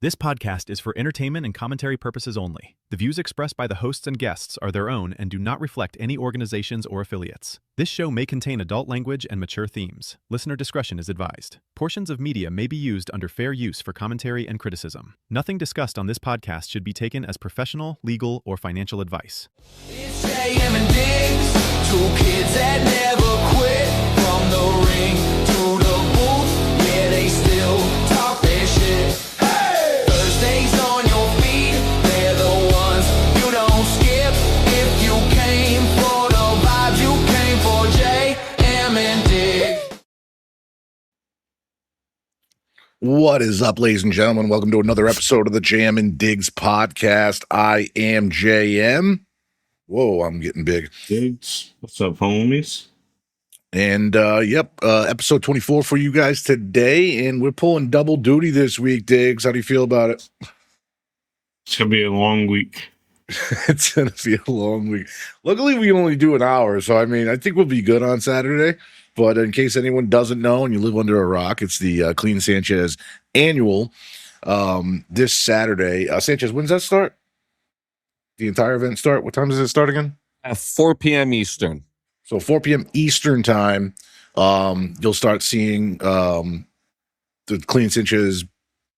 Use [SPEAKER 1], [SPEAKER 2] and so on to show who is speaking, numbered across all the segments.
[SPEAKER 1] This podcast is for entertainment and commentary purposes only. The views expressed by the hosts and guests are their own and do not reflect any organizations or affiliates. This show may contain adult language and mature themes. Listener discretion is advised. Portions of media may be used under fair use for commentary and criticism. Nothing discussed on this podcast should be taken as professional, legal, or financial advice.
[SPEAKER 2] It's JM and Digz, two kids that never quit. From the ring to the booth, yeah, they still talk their shit. Hey! Thursdays on your feed, they're the ones you don't skip. If you came for the vibes, you came for JM and Digz.
[SPEAKER 3] What is up, ladies and gentlemen? Welcome to another episode of the JM and Digz podcast. I am JM. Whoa, I'm getting big.
[SPEAKER 4] Digz, what's up, homies?
[SPEAKER 3] And episode 24 for you guys today, and we're pulling double duty this week. Digz, how do you feel about it?
[SPEAKER 4] It's gonna be a long week.
[SPEAKER 3] It's gonna be a long week. Luckily, we only do an hour, so I think we'll be good on Saturday. But in case anyone doesn't know and you live under a rock, it's the Clean Sanchez annual this Saturday. Sanchez, when does that start? The entire event start? What time does it start again?
[SPEAKER 5] At 4 p.m. Eastern.
[SPEAKER 3] So 4 p.m. Eastern time, you'll start seeing the Clean Sanchez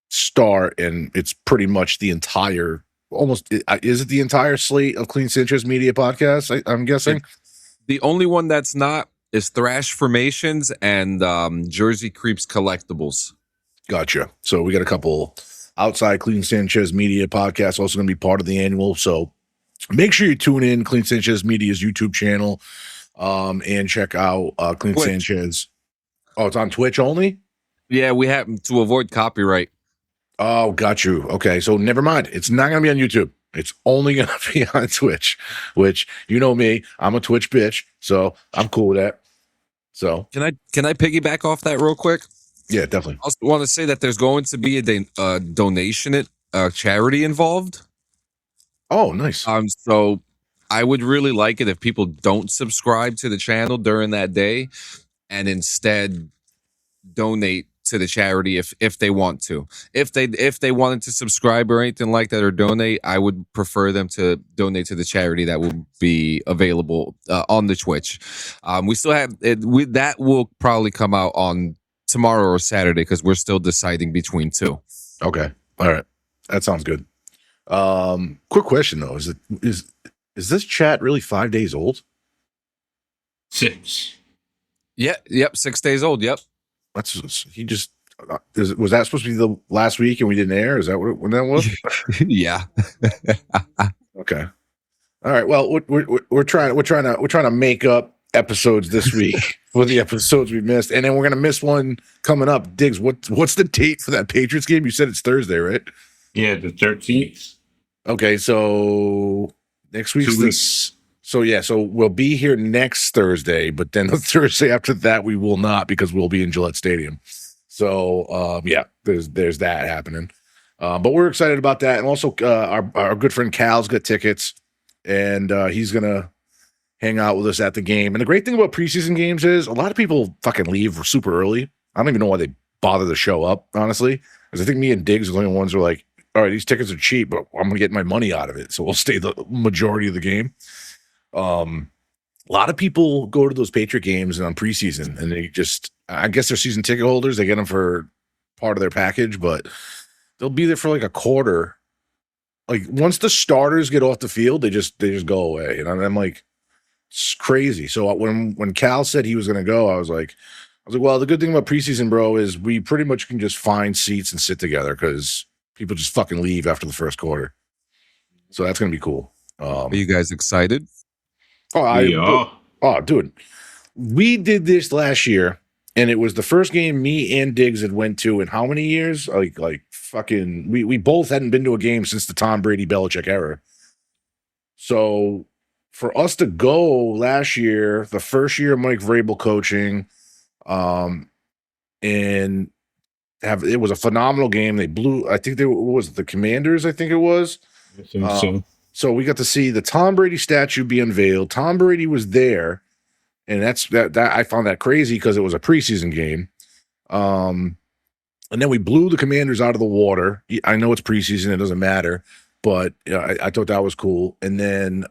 [SPEAKER 3] start, and it's pretty much the entire, is it the entire slate of Clean Sanchez media podcasts, I'm guessing?
[SPEAKER 5] The only one that's not is Thrash Formations and Jersey Creeps Collectibles.
[SPEAKER 3] Gotcha. So we got a couple outside Clean Sanchez media podcasts also going to be part of the annual. So make sure you tune in Clean Sanchez Media's YouTube channel and check out Clean
[SPEAKER 5] Twitch.
[SPEAKER 3] Sanchez. Oh, it's on Twitch only?
[SPEAKER 5] Yeah, we happen to avoid copyright.
[SPEAKER 3] Oh, got you. Okay, so never mind. It's not going to be on YouTube. It's only going to be on Twitch, which, you know me, I'm a Twitch bitch, so I'm cool with that. So
[SPEAKER 5] Can I piggyback off that real quick?
[SPEAKER 3] yeah, definitely.
[SPEAKER 5] I also want to say that there's going to be a donation charity involved.
[SPEAKER 3] Oh, nice.
[SPEAKER 5] So I would really like it if people don't subscribe to the channel during that day and instead donate to the charity if they want to. If they wanted to subscribe or anything like that or donate, I would prefer them to donate to the charity that will be available on the Twitch. We still have it. That will probably come out on tomorrow or Saturday because we're still deciding between two.
[SPEAKER 3] Okay. All right. That sounds good. Quick question though. Is this chat really 5 days old?
[SPEAKER 4] 6.
[SPEAKER 5] Yeah. Yep. 6 days old. Yep.
[SPEAKER 3] Was that supposed to be the last week and we didn't air? Is that when that was?
[SPEAKER 5] Yeah.
[SPEAKER 3] Okay. All right. Well, we're trying to make up episodes this week for the episodes we missed, and then we're gonna miss one coming up. Digz, what's the date for that Patriots game? You said it's Thursday, right?
[SPEAKER 4] Yeah, the 13th.
[SPEAKER 3] Okay, so next week's
[SPEAKER 4] 2 weeks.
[SPEAKER 3] So we'll be here next Thursday, but then the Thursday after that we will not because we'll be in Gillette Stadium. So there's that happening. But we're excited about that, and also our good friend Cal's got tickets, and he's gonna hang out with us at the game. And the great thing about preseason games is a lot of people fucking leave super early. I don't even know why they bother to show up, honestly, because I think me and Digz are the only ones who are like, all right, these tickets are cheap, but I'm gonna get my money out of it, so we'll stay the majority of the game. A lot of people go to those Patriot games and on preseason, and they just, I guess they're season ticket holders. They get them for part of their package, but they'll be there for like a quarter. Like once the starters get off the field, they just go away. And I'm like, it's crazy. So when Cal said he was going to go, I was like, well, the good thing about preseason, bro, is we pretty much can just find seats and sit together because people just fucking leave after the first quarter. So that's going to be cool.
[SPEAKER 5] Are you guys excited?
[SPEAKER 3] Dude, we did this last year, and it was the first game me and Digz had went to in how many years? Like fucking, we both hadn't been to a game since the Tom Brady Belichick era. So for us to go last year, the first year of Mike Vrabel coaching, and it was a phenomenal game. They blew, I think the Commanders, I think it was.
[SPEAKER 4] I think so.
[SPEAKER 3] So we got to see the Tom Brady statue be unveiled. Tom Brady was there, and that I found that crazy because it was a preseason game. And And then we blew the Commanders out of the water. I know it's preseason; it doesn't matter, but I thought that was cool. And then,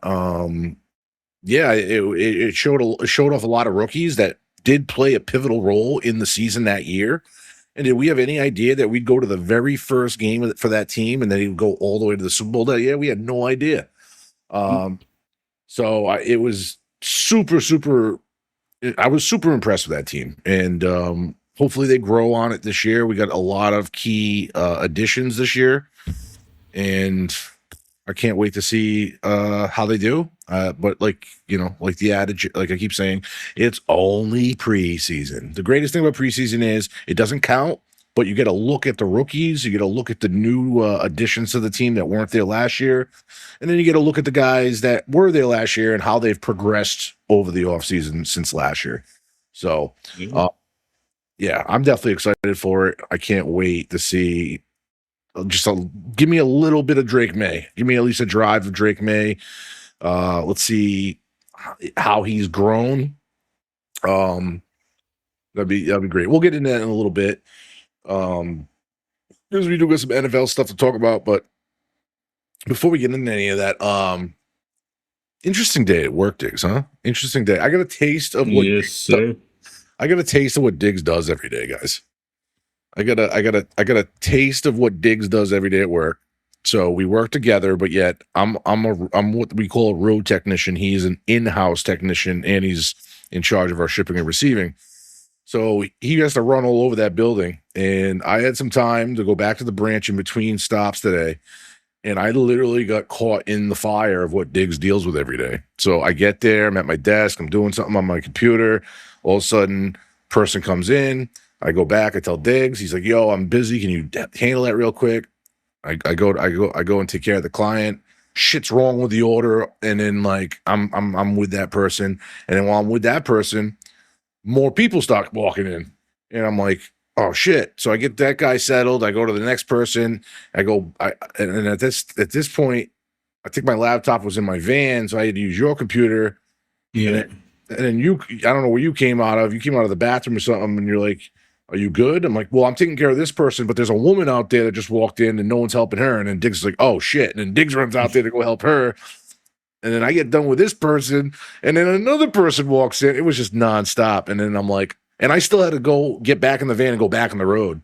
[SPEAKER 3] it showed off a lot of rookies that did play a pivotal role in the season that year. And did we have any idea that we'd go to the very first game for that team and then he'd go all the way to the Super Bowl that year? We had no idea. So it was super, super. I was super impressed with that team, and hopefully they grow on it this year. We got a lot of key additions this year, and I can't wait to see how they do. But like the adage, like I keep saying, it's only preseason. The greatest thing about preseason is it doesn't count, but you get a look at the rookies, you get a look at the new additions to the team that weren't there last year, and then you get a look at the guys that were there last year and how they've progressed over the offseason since last year. So, I'm definitely excited for it. I can't wait to see. Give me a little bit of Drake May. Give me at least a drive of Drake May. Let's see how he's grown. That'd be great. We'll get into that in a little bit. Because we do got some NFL stuff to talk about, but before we get into any of that, interesting day at work, Digz, huh? Interesting day. I got a taste of what I got a taste of what Digz does every day, guys. I got a taste of what Digz does every day at work. So we work together, but yet I'm what we call a road technician. He's an in-house technician, and he's in charge of our shipping and receiving. So he has to run all over that building, and I had some time to go back to the branch in between stops today, and I literally got caught in the fire of what Digz deals with every day. So I get there, I'm at my desk, I'm doing something on my computer. All of a sudden, person comes in. I go back. I tell Digz. He's like, "Yo, I'm busy. Can you handle that real quick?" I go and take care of the client. Shit's wrong with the order, and then like I'm with that person, and then while I'm with that person, more people start walking in, and I'm like, "Oh shit!" So I get that guy settled. I go to the next person. And at this point, I think my laptop was in my van, so I had to use your computer.
[SPEAKER 4] Yeah.
[SPEAKER 3] And then I don't know where you came out of. You came out of the bathroom or something, and you're like, "Are you good?" I'm like, "Well, I'm taking care of this person, but there's a woman out there that just walked in and no one's helping her." And then Digz is like, "Oh shit." And then Digz runs out there to go help her. And then I get done with this person, and then another person walks in. It was just nonstop. And then I'm like, and I still had to go get back in the van and go back on the road.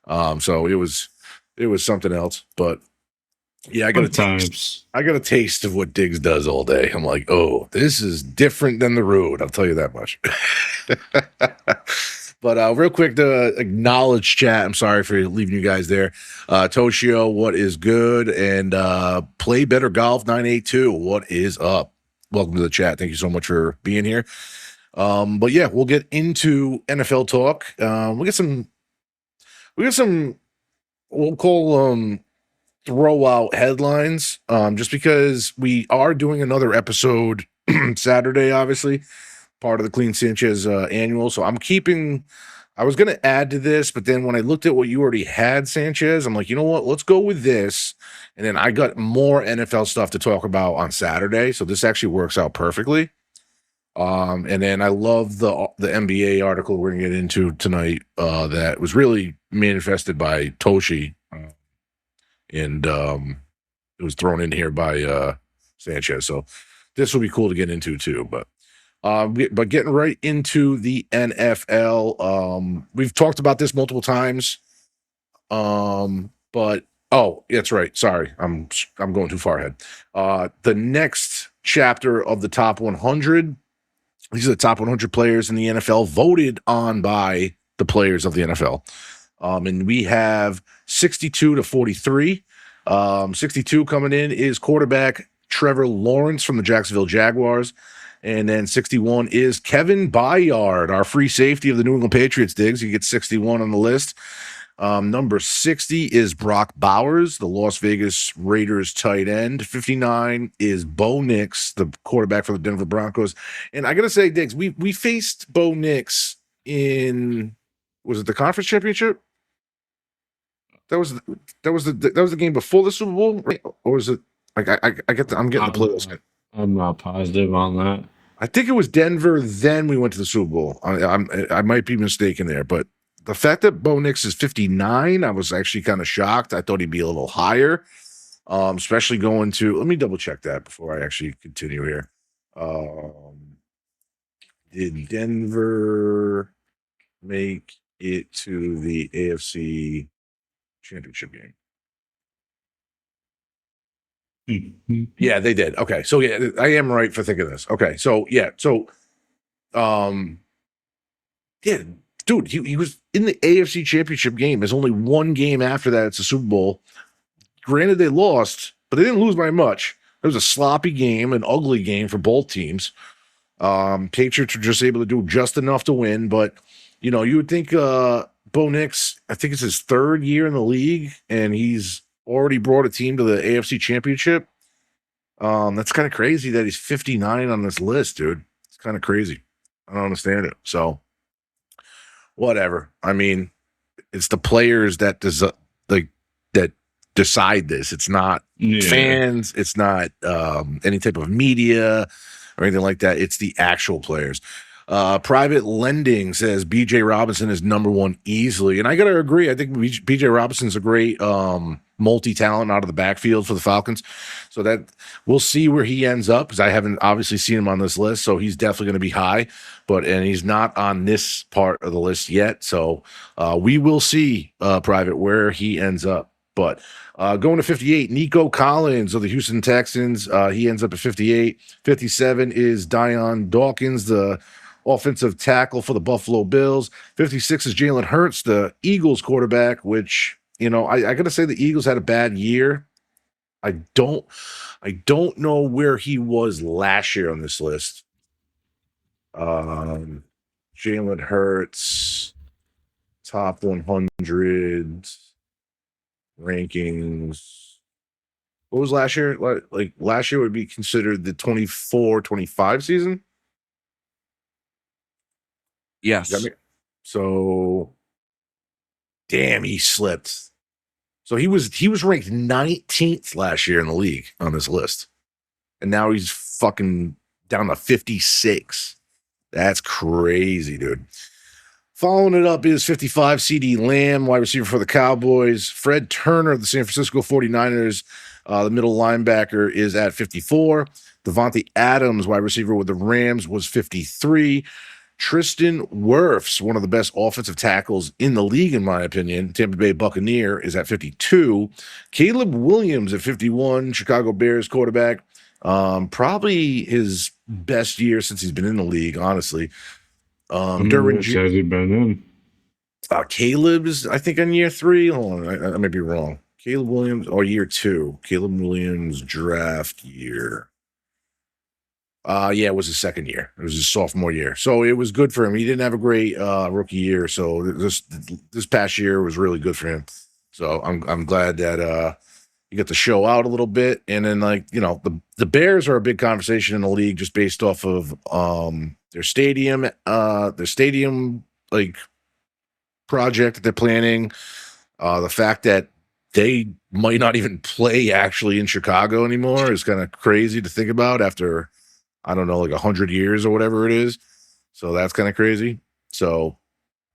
[SPEAKER 3] So it was something else. But yeah, I got a taste of what Digz does all day. I'm like, oh, this is different than the road. I'll tell you that much. But real quick to acknowledge chat. I'm sorry for leaving you guys there. Toshio, what is good? And Play Better Golf 982, what is up? Welcome to the chat. Thank you so much for being here. But yeah, we'll get into NFL talk. We got some we'll call throw out headlines. Just because we are doing another episode Saturday, obviously. Part of the Clean Sanchez annual. So I was going to add to this, but then when I looked at what you already had, Sanchez, I'm like, you know what? Let's go with this. And then I got more NFL stuff to talk about on Saturday. So this actually works out perfectly. And then I love the NBA article we're going to get into tonight that was really manifested by Toshi. And it was thrown in here by Sanchez. So this will be cool to get into too, but getting right into the NFL, we've talked about this multiple times. But that's right. Sorry, I'm going too far ahead. The next chapter of the top 100. These are the top 100 players in the NFL voted on by the players of the NFL. And we have 62 to 43. 62 coming in is quarterback Trevor Lawrence from the Jacksonville Jaguars. And then 61 is Kevin Byard, our free safety of the New England Patriots. Digz, he gets 61 on the list. Number 60 is Brock Bowers, the Las Vegas Raiders tight end. 59 is Bo Nix, the quarterback for the Denver Broncos. And I gotta say, Digz, we faced Bo Nix in, was it the conference championship? That was the game before the Super Bowl, right? Or was it like I'm getting the playoffs?
[SPEAKER 4] I'm not positive on that.
[SPEAKER 3] I think it was Denver. Then we went to the Super Bowl. I might be mistaken there, but the fact that Bo Nix is 59, I was actually kind of shocked. I thought he'd be a little higher, especially going to. Let me double check that before I actually continue here. Did Denver make it to the AFC Championship game? Yeah, they did. Okay, so yeah, I am right for thinking this. Okay, so yeah, yeah, dude, he was in the AFC Championship game. There's only one game after that. It's a Super Bowl. Granted, they lost, but they didn't lose by much. It was a sloppy game, an ugly game for both teams. Patriots were just able to do just enough to win, but you know, you would think Bo Nix, I think it's his third year in the league, and he's already brought a team to the AFC Championship. That's kind of crazy that he's 59 on this list, dude. It's kind of crazy. I don't understand it. So, whatever. I mean, it's the players that that decide this. It's not fans. It's not any type of media or anything like that. It's the actual players. Private Lending says BJ Robinson is number one easily. And I got to agree. I think BJ Robinson's a great multi-talent out of the backfield for the Falcons. So that we'll see where he ends up, because I haven't obviously seen him on this list. So he's definitely going to be high, and he's not on this part of the list yet. So we will see, Private, where he ends up. But going to 58, Nico Collins of the Houston Texans. He ends up at 58. 57 is Dion Dawkins, the offensive tackle for the Buffalo Bills. 56 is Jalen Hurts, the Eagles quarterback, which, you know, I got to say the Eagles had a bad year. I don't know where he was last year on this list. Jalen Hurts, top 100 rankings. What was last year? Like last year would be considered the 24-25 season.
[SPEAKER 5] Yes.
[SPEAKER 3] So, damn, he slipped. So he was ranked 19th last year in the league on this list, and now he's fucking down to 56. That's crazy, dude. Following it up is 55, CD Lamb, wide receiver for the Cowboys. Fred Turner of the San Francisco 49ers, the middle linebacker, is at 54. Devontae Adams, wide receiver with the Rams, was 53. Tristan Wirfs, one of the best offensive tackles in the league, in my opinion, Tampa Bay Buccaneer, is at 52. Caleb Williams at 51, Chicago Bears quarterback. Probably his best year since he's been in the league, honestly. Derwin
[SPEAKER 4] has he been in?
[SPEAKER 3] Caleb's, I think, on year 3. Hold on, I may be wrong. Caleb Williams, or year 2. Caleb Williams draft year. Yeah, it was his second year. It was his sophomore year. So it was good for him. He didn't have a great rookie year. So this past year was really good for him. So I'm glad that he got to show out a little bit. And then, like, you know, the Bears are a big conversation in the league just based off of their stadium like project that they're planning. The fact that they might not even play actually in Chicago anymore is kind of crazy to think about after, I don't know, like 100 years or whatever it is. So that's kind of crazy. So,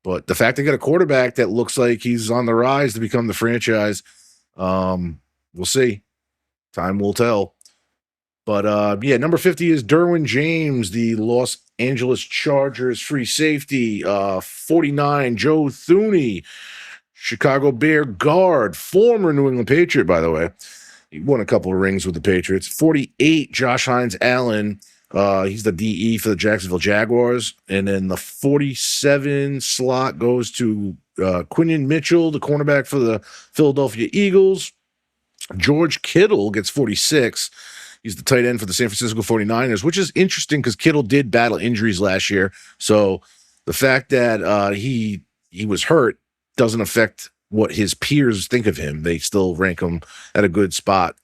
[SPEAKER 3] but the fact they got a quarterback that looks like he's on the rise to become the franchise, we'll see. Time will tell. But yeah, number 50 is Derwin James, the Los Angeles Chargers free safety. 49, Joe Thuney, Chicago Bear guard, former New England Patriot, by the way. He won a couple of rings with the Patriots. 48, Josh Hines Allen. He's the DE for the Jacksonville Jaguars. And then the 47 slot goes to Quinion Mitchell, the cornerback for the Philadelphia Eagles. George Kittle gets 46. He's the tight end for the San Francisco 49ers, which is interesting because Kittle did battle injuries last year. So the fact that he was hurt doesn't affect what his peers think of him. They still rank him at a good spot.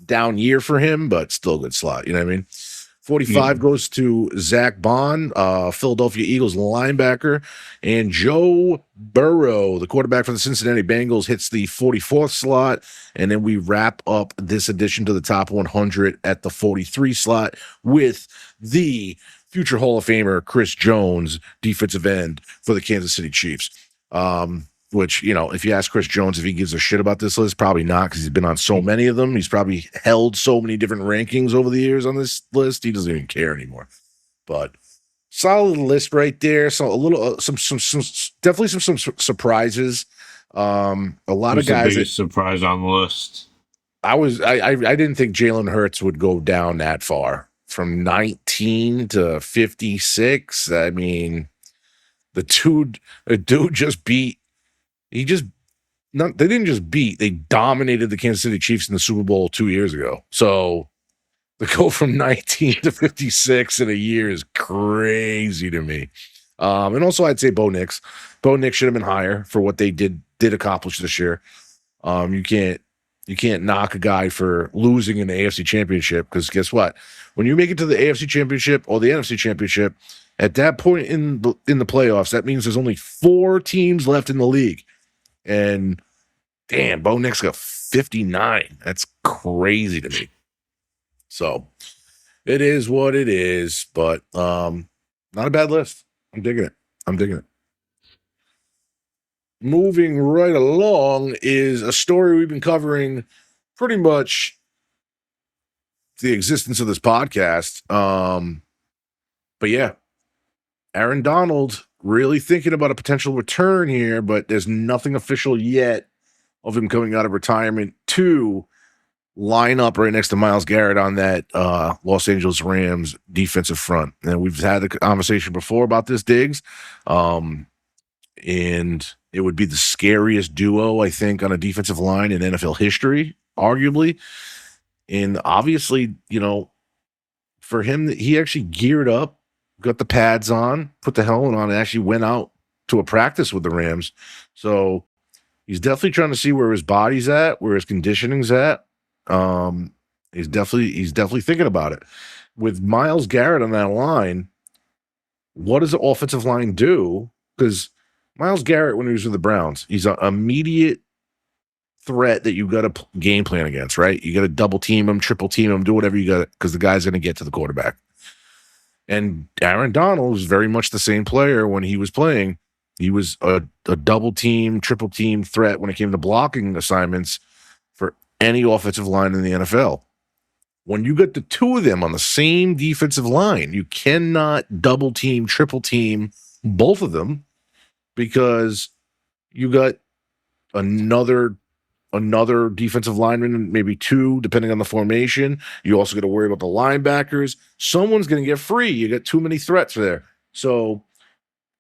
[SPEAKER 3] Down year for him, but still a good slot. You know what I mean? 45 goes to Zach Bond, Philadelphia Eagles linebacker. And Joe Burrow, the quarterback for the Cincinnati Bengals, hits the 44th slot. And then we wrap up this addition to the top 100 at the 43 slot with the future Hall of Famer Chris Jones, defensive end for the Kansas City Chiefs. Which, if you ask Chris Jones if he gives a shit about this list, probably not, because he's been on so many of them. He's probably held so many different rankings over the years on this list. He doesn't even care anymore. But solid list right there. So a little, some definitely some surprises. A lot of guys.
[SPEAKER 4] The biggest surprise on the list.
[SPEAKER 3] I didn't think Jalen Hurts would go down that far from 19 to 56. I mean, the dude just beat. They didn't just beat, they dominated the Kansas City Chiefs in the Super Bowl 2 years ago. So to go from 19 to 56 in a year is crazy to me. And also I'd say Bo Nix. Bo Nix should have been higher for what they did accomplish this year. You can't knock a guy for losing in the AFC Championship, because guess what? When you make it to the AFC Championship or the NFC Championship, at that point in the playoffs, that means there's only 4 teams left in the league. And damn, Bo Nix got 59. That's crazy to me. So it is what it is, but not a bad list. I'm digging it. Moving right along is a story we've been covering pretty much the existence of this podcast. But yeah, Aaron Donald really thinking about a potential return here, but there's nothing official yet of him coming out of retirement to line up right next to Myles Garrett on that Los Angeles Rams defensive front. And we've had the conversation before about this, Digz. And it would be the scariest duo, I think, on a defensive line in NFL history, arguably. And obviously, for him, he actually geared up, got the pads on, put the helmet on, and actually went out to a practice with the Rams. So he's definitely trying to see where his body's at, where his conditioning's at. He's definitely thinking about it. With Myles Garrett on that line, what does the offensive line do? Because Myles Garrett, when he was with the Browns, he's an immediate threat that you got to game plan against, right? You got to double team him, triple team him, do whatever you got, because the guy's going to get to the quarterback. And Aaron Donald was very much the same player when he was playing. He was a double team, triple team threat when it came to blocking assignments for any offensive line in the NFL. When you get the two of them on the same defensive line, you cannot double team, triple team both of them, because you got another defensive lineman, maybe 2, depending on the formation. You also got to worry about the linebackers. Someone's going to get free. You got too many threats there. So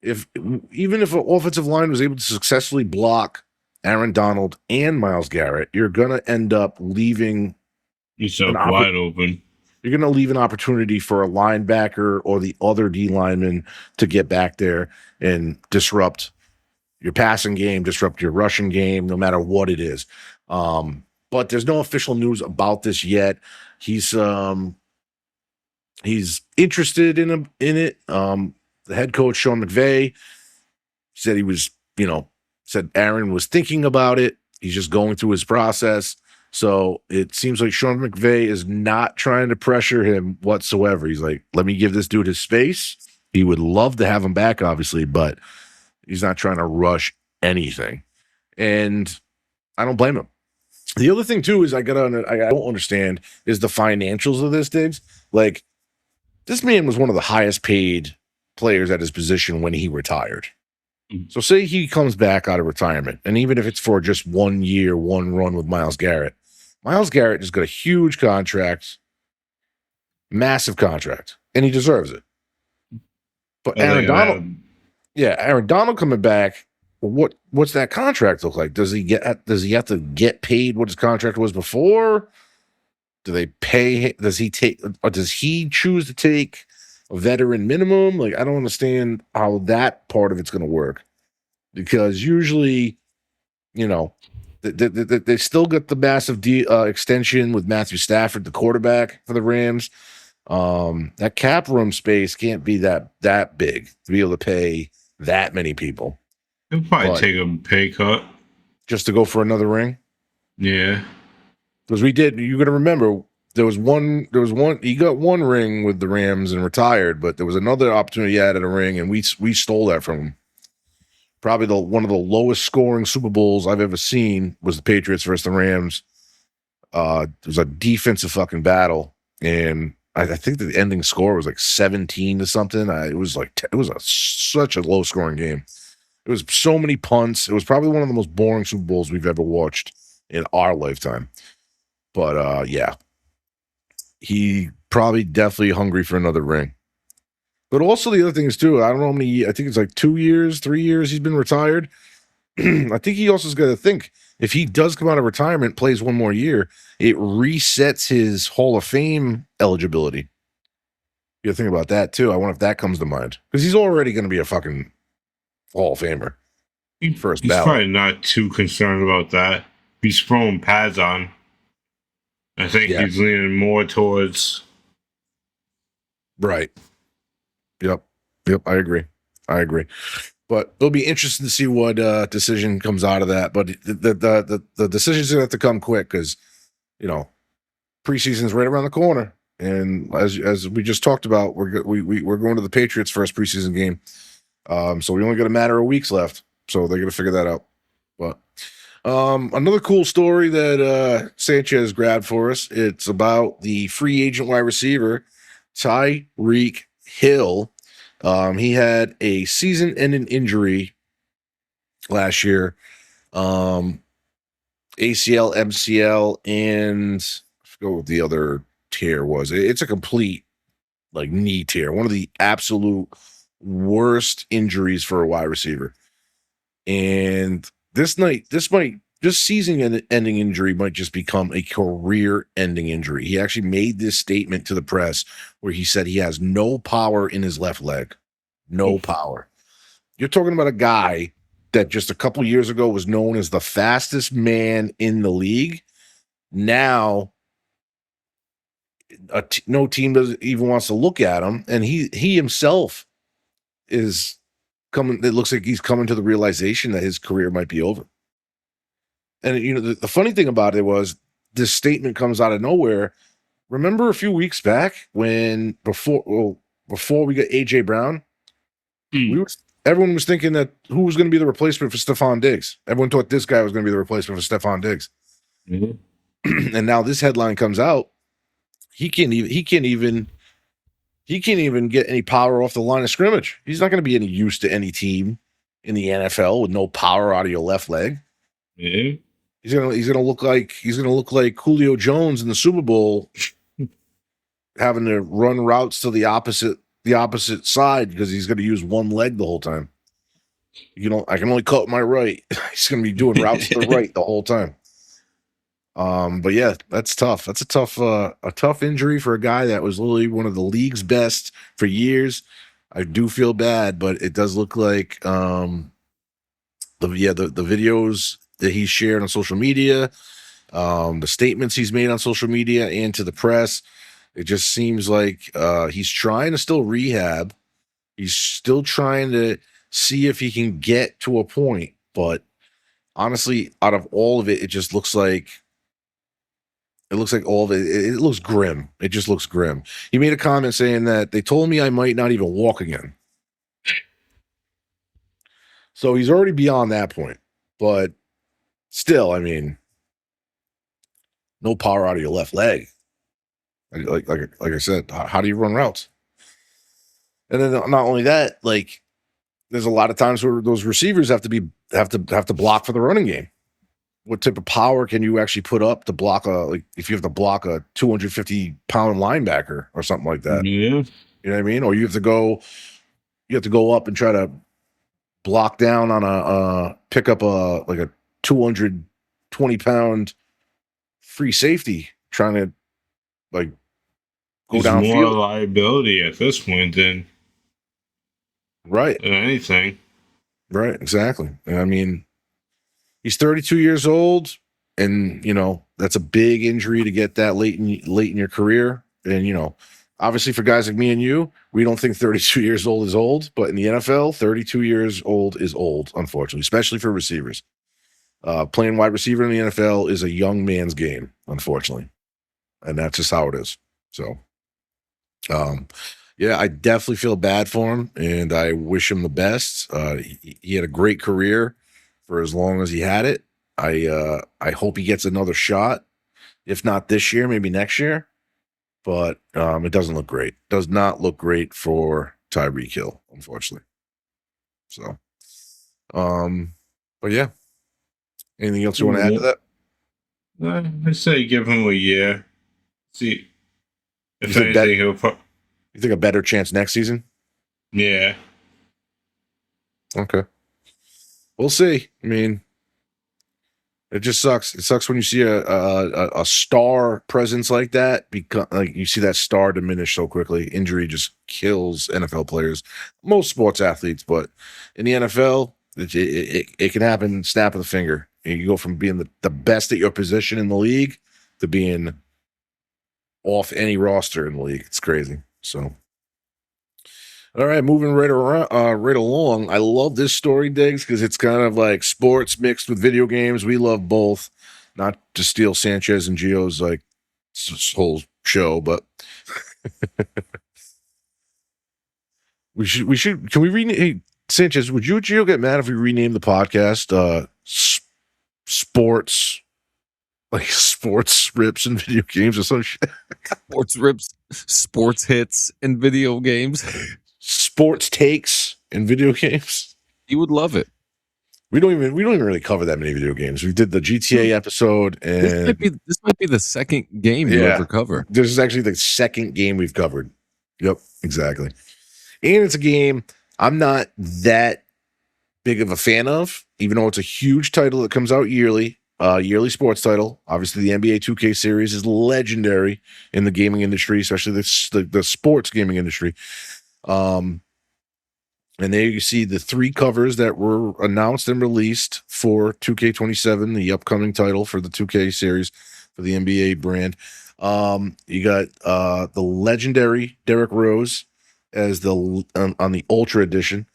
[SPEAKER 3] even if an offensive line was able to successfully block Aaron Donald and Myles Garrett, you're going to end up leaving
[SPEAKER 4] yourself wide open.
[SPEAKER 3] You're going to leave an opportunity for a linebacker or the other D lineman to get back there and disrupt your passing game, disrupt your rushing game, no matter what it is. But there's no official news about this yet. He's interested in it. The head coach, Sean McVay, said said Aaron was thinking about it. He's just going through his process. So it seems like Sean McVay is not trying to pressure him whatsoever. He's like, let me give this dude his space. He would love to have him back, obviously, but he's not trying to rush anything. And I don't blame him. The other thing, too, is I don't understand is the financials of this, Digz. Like, this man was one of the highest paid players at his position when he retired. So say he comes back out of retirement, and even if it's for just 1 year, one run with Myles Garrett just got a huge contract, massive contract, and he deserves it. But Aaron Donald coming back, what's that contract look like? Does he have to get paid what his contract was before? Do they pay? Does he choose to take a veteran minimum? Like, I don't understand how that part of it's going to work, because usually, they still got the massive extension with Matthew Stafford, the quarterback for the Rams. That cap room space can't be that big to be able to pay that many people.
[SPEAKER 4] He'll probably take a pay cut
[SPEAKER 3] just to go for another ring.
[SPEAKER 4] Yeah,
[SPEAKER 3] because you got to remember, there was one, he got one ring with the Rams and retired, but there was another opportunity he had at a ring, and we stole that from him. probably one of the lowest scoring Super Bowls I've ever seen was the Patriots versus the Rams. It was a defensive fucking battle, and I think the ending score was like 17 to something. It was such a low scoring game. It was so many punts. It was probably one of the most boring Super Bowls we've ever watched in our lifetime. But yeah, he probably definitely hungry for another ring. But also the other thing is too, I don't know how many, I think it's like 2 years, 3 years he's been retired. I think he also has got to think, if he does come out of retirement, plays one more year, it resets his Hall of Fame eligibility. You gotta think about that too. I wonder if that comes to mind. Because he's already going to be a fucking Hall of Famer. First
[SPEAKER 4] He's
[SPEAKER 3] ballot.
[SPEAKER 4] probably not too concerned about that. He's throwing pads on. I think he's leaning more towards.
[SPEAKER 3] Right. Yep. I agree. But it'll be interesting to see what decision comes out of that. But the decision's gonna have to come quick because, you know, preseason's right around the corner, and as we just talked about, we're going to the Patriots' first preseason game. So we only got a matter of weeks left. So they're gonna figure that out. But another cool story that Sanchez grabbed for us. It's about the free agent wide receiver Tyreek Hill. He had a season-ending injury last year, ACL, MCL, and I forget what the other tear was. It's a complete like knee tear, one of the absolute worst injuries for a wide receiver. And this season-ending injury might just become a career-ending injury. He actually made this statement to the press where he said he has no power in his left leg. No power. You're talking about a guy that just a couple years ago was known as the fastest man in the league. Now, no team doesn't even wants to look at him, and he himself is coming. It looks like he's coming to the realization that his career might be over. And you know, the funny thing about it was this statement comes out of nowhere. Remember a few weeks back when before we got AJ Brown, everyone was thinking that who was going to be the replacement for Stephon Diggs. Everyone thought this guy was going to be the replacement for Stephon Diggs. Mm-hmm. And now this headline comes out. He can't even get any power off the line of scrimmage. He's not going to be any use to any team in the NFL with no power out of your left leg.
[SPEAKER 4] Yeah.
[SPEAKER 3] He's gonna look like Julio Jones in the Super Bowl, having to run routes to the opposite side because he's going to use one leg the whole time. You know, I can only cut my right. He's going to be doing routes to the right the whole time. But yeah, that's tough. That's a tough injury for a guy that was literally one of the league's best for years. I do feel bad, but it does look like the videos that he's shared on social media, the statements he's made on social media and to the press, it just seems like he's trying to still rehab. He's still trying to see if he can get to a point. But honestly, out of all of it, it just looks like all of it. It looks grim. It just looks grim. He made a comment saying that they told me I might not even walk again. So he's already beyond that point. But still, I mean, no power out of your left leg. Like I said, how do you run routes? And then not only that, like there's a lot of times where those receivers have to block for the running game. What type of power can you actually put up to block if you have to block a 250-pound linebacker or something like that?
[SPEAKER 4] Yeah.
[SPEAKER 3] You know what I mean? Or you have to go up and try to block down on pick up a 220-pound free safety trying to like go downfield.
[SPEAKER 4] More liability at this point than anything.
[SPEAKER 3] Right, exactly. I mean, he's 32 years old, and you know that's a big injury to get that late in your career. And you know, obviously for guys like me and you, we don't think 32 years old is old, but in the NFL, 32 years old is old, unfortunately, especially for receivers. Playing wide receiver in the NFL is a young man's game, unfortunately, and that's just how it is. So, Yeah, I definitely feel bad for him, and I wish him the best. He had a great career for as long as he had it. I hope he gets another shot, if not this year, maybe next year. But it doesn't look great. Does not look great for Tyreek Hill, unfortunately. So, but yeah. Anything else you want to add to that?
[SPEAKER 4] I say give him a year. See if
[SPEAKER 3] You think
[SPEAKER 4] anything he'll put.
[SPEAKER 3] You think a better chance next season?
[SPEAKER 4] Yeah.
[SPEAKER 3] Okay. We'll see. I mean, it just sucks. It sucks when you see a star presence like that become like you see that star diminish so quickly. Injury just kills NFL players, most sports athletes, but in the NFL, it can happen snap of the finger. You go from being the best at your position in the league to being off any roster in the league. It's crazy. So, all right, moving right around, right along. I love this story, Diggs, because it's kind of like sports mixed with video games. We love both, not to steal Sanchez and Gio's like whole show, but we should. Can we rename hey, Sanchez? Would you and Gio get mad if we rename the podcast sports? Like sports rips and video games or some shit.
[SPEAKER 5] Sports rips, sports hits, and video games.
[SPEAKER 3] Sports takes and video games.
[SPEAKER 5] You would love it.
[SPEAKER 3] We don't even really cover that many video games. We did the GTA episode, and
[SPEAKER 5] this might be the second game you ever cover.
[SPEAKER 3] This is actually the second game we've covered. Yep, exactly. And it's a game I'm not that big of a fan of, even though it's a huge title that comes out yearly. Yearly sports title. Obviously, the NBA 2K series is legendary in the gaming industry, especially the sports gaming industry. And there you see the 3 covers that were announced and released for 2K27, the upcoming title for the 2K series for the NBA brand. You got the legendary Derrick Rose as on the Ultra Edition.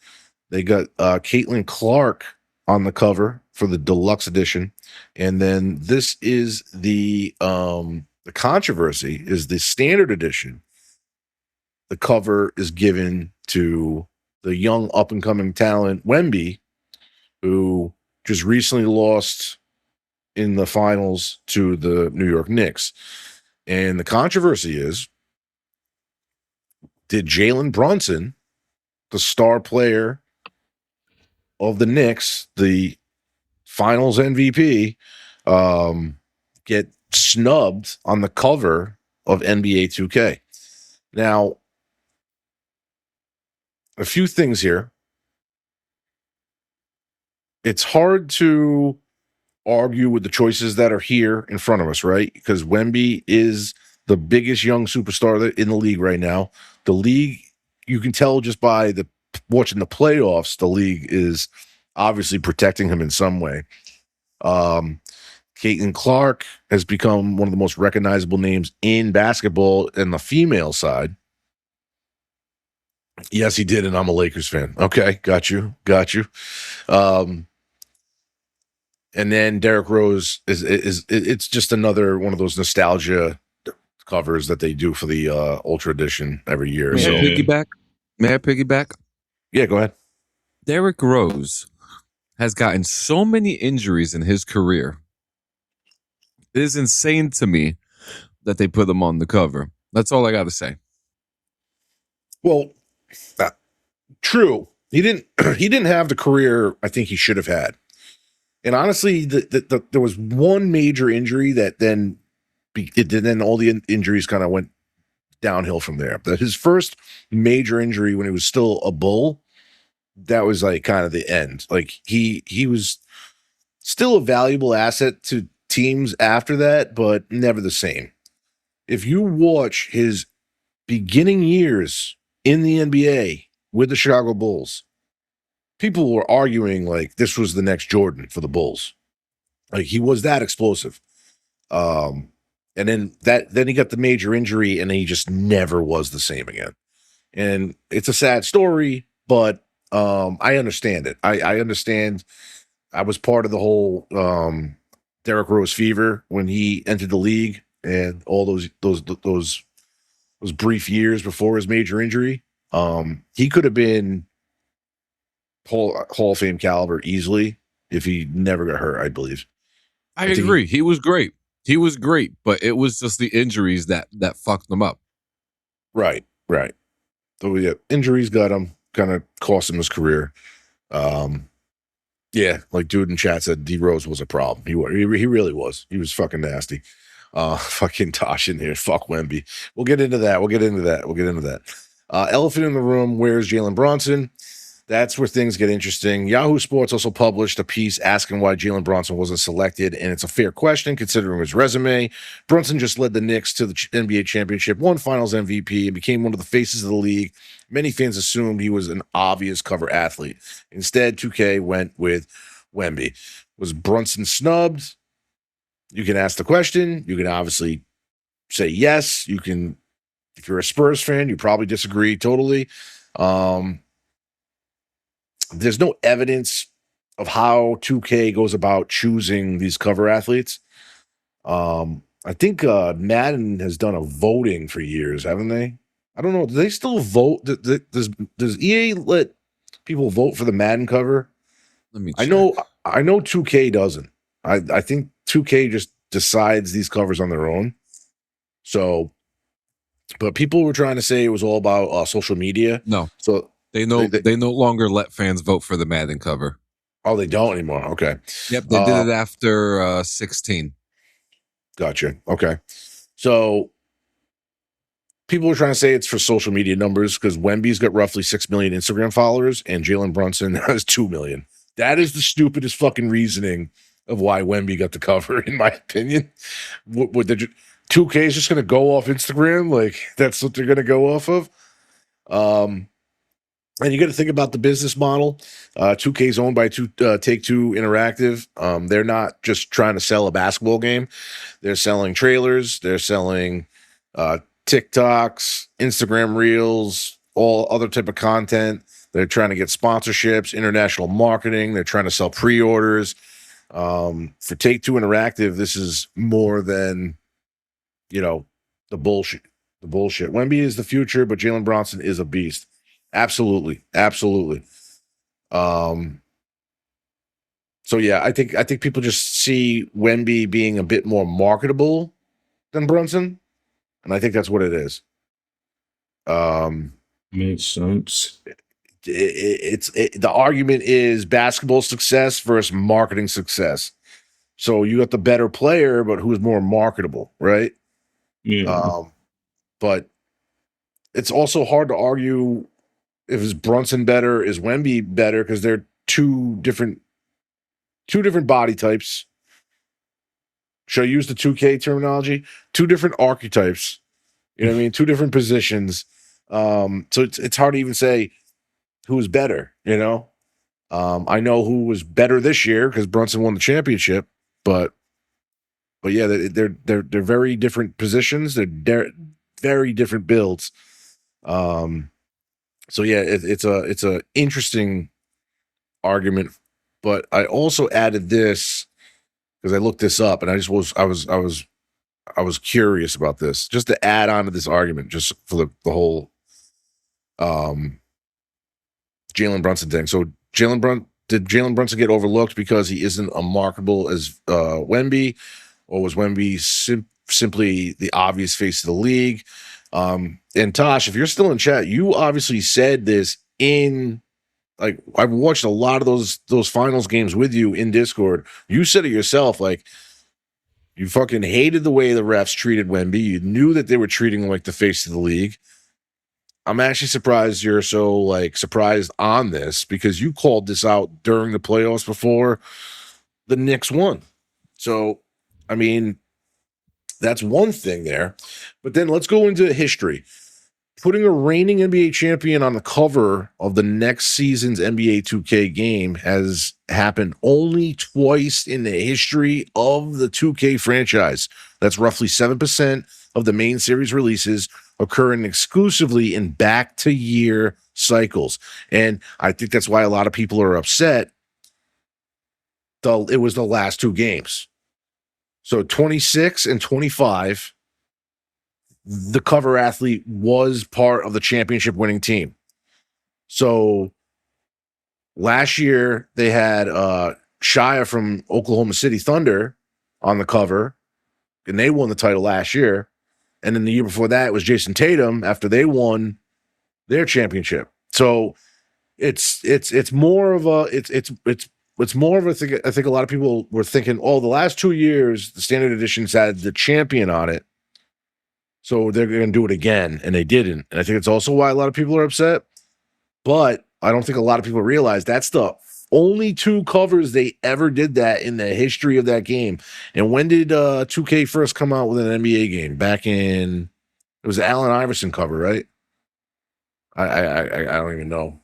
[SPEAKER 3] They got Caitlin Clark on the cover for the deluxe edition, and then this is the controversy is the standard edition. The cover is given to the young up and coming talent Wemby, who just recently lost in the finals to the New York Knicks. And the controversy is, did Jalen Brunson, the star player of the Knicks, the finals MVP, get snubbed on the cover of NBA 2K? Now, a few things here. It's hard to argue with the choices that are here in front of us, right? Because Wemby is the biggest young superstar in the league right now. The league, you can tell just by watching the playoffs, the league is obviously protecting him in some way. Caitlin Clark has become one of the most recognizable names in basketball in the female side. Yes, he did, and I'm a Lakers fan. Okay, got you. And then Derrick Rose is it's just another one of those nostalgia covers that they do for the Ultra Edition every year.
[SPEAKER 5] May I piggyback?
[SPEAKER 3] Yeah, go ahead.
[SPEAKER 5] Derrick Rose has gotten so many injuries in his career. It is insane to me that they put him on the cover. That's all I got to say.
[SPEAKER 3] Well, true. He didn't have the career I think he should have had. And honestly, there was one major injury that then all the injuries kind of went downhill from there. But his first major injury when he was still a Bull, that was like kind of the end. Like he was still a valuable asset to teams after that, but never the same. If you watch his beginning years in the NBA with the Chicago Bulls, people were arguing like this was the next Jordan for the Bulls. Like he was that explosive. And then he got the major injury and he just never was the same again. And it's a sad story, but I understand it. I understand. I was part of the whole Derrick Rose fever when he entered the league and all those those brief years before his major injury. He could have been Hall of Fame caliber easily if he never got hurt, I believe.
[SPEAKER 5] I agree. He was great. He was great, but it was just the injuries that fucked him up.
[SPEAKER 3] Right. So yeah, injuries got him, kind of cost him his career. Yeah, like dude in chat said, D Rose was a problem. He really was. He was fucking nasty. Fucking Tosh in here. Fuck Wemby. We'll get into that. Elephant in the room. Where's Jalen Brunson? That's where things get interesting. Yahoo Sports also published a piece asking why Jalen Brunson wasn't selected, and it's a fair question considering his resume. Brunson just led the Knicks to the NBA championship, won Finals MVP, and became one of the faces of the league. Many fans assumed he was an obvious cover athlete. Instead, 2K went with Wemby. Was Brunson snubbed? You can ask the question. You can obviously say yes. You can, if you're a Spurs fan, you probably disagree totally. There's no evidence of how 2K goes about choosing these cover athletes. I think Madden has done a voting for years, haven't they? I don't know. Do they still vote? Does EA let people vote for the Madden cover?
[SPEAKER 5] Let me check.
[SPEAKER 3] I know 2K doesn't. I think 2K just decides these covers on their own. So, but people were trying to say it was all about social media.
[SPEAKER 5] No.
[SPEAKER 3] So
[SPEAKER 5] they no longer let fans vote for the Madden cover.
[SPEAKER 3] Oh, they don't anymore. Okay.
[SPEAKER 5] Yep, they did it after 16.
[SPEAKER 3] Gotcha. Okay. So people were trying to say it's for social media numbers because Wemby's got roughly 6 million Instagram followers and Jalen Brunson has 2 million. That is the stupidest fucking reasoning of why Wemby got the cover, in my opinion. What 2K is just going to go off Instagram? Like, that's what they're going to go off of? And you got to think about the business model. 2K is owned by Take-Two Interactive. They're not just trying to sell a basketball game. They're selling trailers. They're selling TikToks, Instagram Reels, all other type of content. They're trying to get sponsorships, international marketing. They're trying to sell pre-orders. For Take-Two Interactive, this is more than, the bullshit. Wemby is the future, but Jalen Brunson is a beast. Absolutely. So yeah, I think people just see Wemby being a bit more marketable than Brunson, and I think that's what it is.
[SPEAKER 4] Makes sense.
[SPEAKER 3] The argument is basketball success versus marketing success. So you got the better player, but who's more marketable, right?
[SPEAKER 4] Yeah.
[SPEAKER 3] But it's also hard to argue if is Brunson better, is Wemby better, because they're two different body types. Should I use the 2K terminology? Two different archetypes. You know what I mean? Two different positions. So it's hard to even say who's better, I know who was better this year because Brunson won the championship, but yeah, they're very different positions. They're very different builds. So yeah, it's a interesting argument, but I also added this because I looked this up and I was curious about this, just to add on to this argument, just for the whole Jalen Brunson thing. So did Jalen Brunson get overlooked because he isn't as marketable as Wemby, or was Wemby simply the obvious face of the league? And Tosh, if you're still in chat, you obviously said this in, like, I've watched a lot of those finals games with you in Discord. You said it yourself, like, you fucking hated the way the refs treated Wemby. You knew that they were treating him like the face of the league. I'm actually surprised you're so surprised on this, because you called this out during the playoffs before the Knicks won. So, I mean, that's one thing there. But then let's go into history. Putting a reigning NBA champion on the cover of the next season's NBA 2K game has happened only twice in the history of the 2K franchise. That's roughly 7% of the main series releases occurring exclusively in back-to-year cycles. And I think that's why a lot of people are upset. It was the last two games. So 26 and 25, the cover athlete was part of the championship winning team. So last year they had Shia from Oklahoma City Thunder on the cover, and they won the title last year. And then the year before that, it was Jason Tatum after they won their championship. So it's more of a it's more of a thing. I think a lot of people were thinking, oh, the last 2 years the standard editions had the champion on it, so they're going to do it again, and they didn't. And I think it's also why a lot of people are upset. But I don't think a lot of people realize that's the only 2 covers they ever did that in the history of that game. And when did 2K first come out with an NBA game? Back in, it was the Allen Iverson cover, right? I don't even know.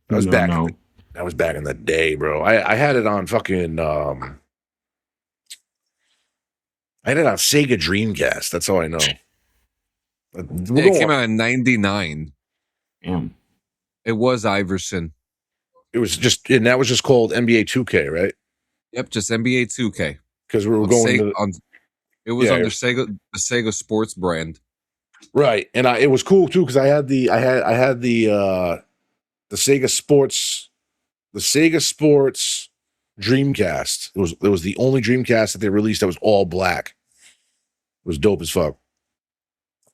[SPEAKER 3] That was that was back in the day, bro. I had it on fucking I had it on Sega Dreamcast. That's all I know.
[SPEAKER 5] It came out in 99.
[SPEAKER 4] Yeah.
[SPEAKER 5] It was Iverson.
[SPEAKER 3] It was just, and that was just called NBA 2K, right?
[SPEAKER 5] Yep, just NBA 2K.
[SPEAKER 3] Because we were going
[SPEAKER 5] it was under Sega, the Sega Sports brand.
[SPEAKER 3] Right. And it was cool too, because I had the Sega Sports, Dreamcast. It was the only Dreamcast that they released that was all black. It was dope as fuck.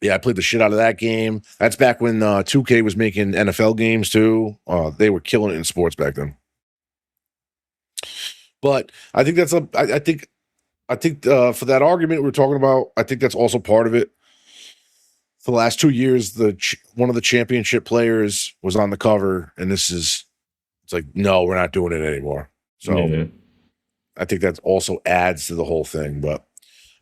[SPEAKER 3] Yeah, I played the shit out of that game. That's back when 2K was making NFL games too. They were killing it in sports back then. But I think that's I think for that argument we're talking about, I think that's also part of it. For the last 2 years, one of the championship players was on the cover, and it's like, no, we're not doing it anymore. So I think that also adds to the whole thing. But